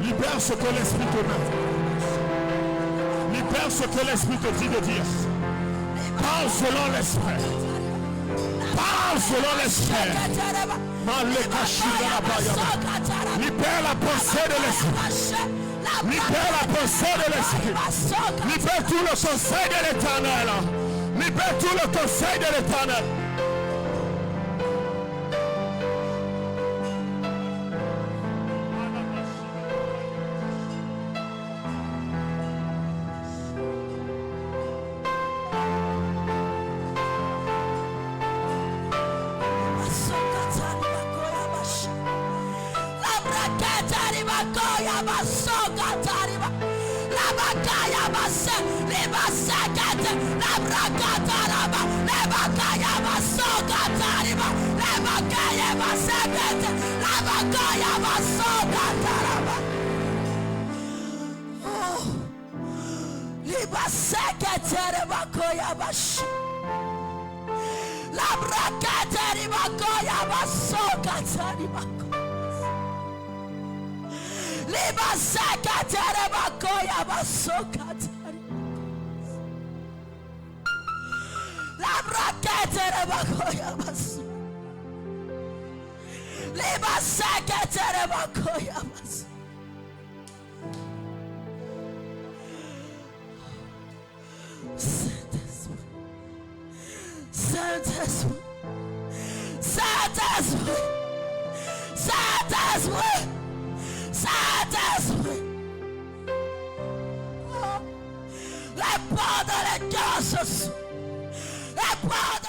S4: Libère ce que l'Esprit te met. Libère ce que l'Esprit te dit de dire. Parle selon l'Esprit. Parle selon l'Esprit. Libère la pensée de l'Esprit. Libère la pensée de l'Esprit. Libère tout le conseil de l'Éternel. Libère tout le conseil de l'Éternel.
S1: Les portes de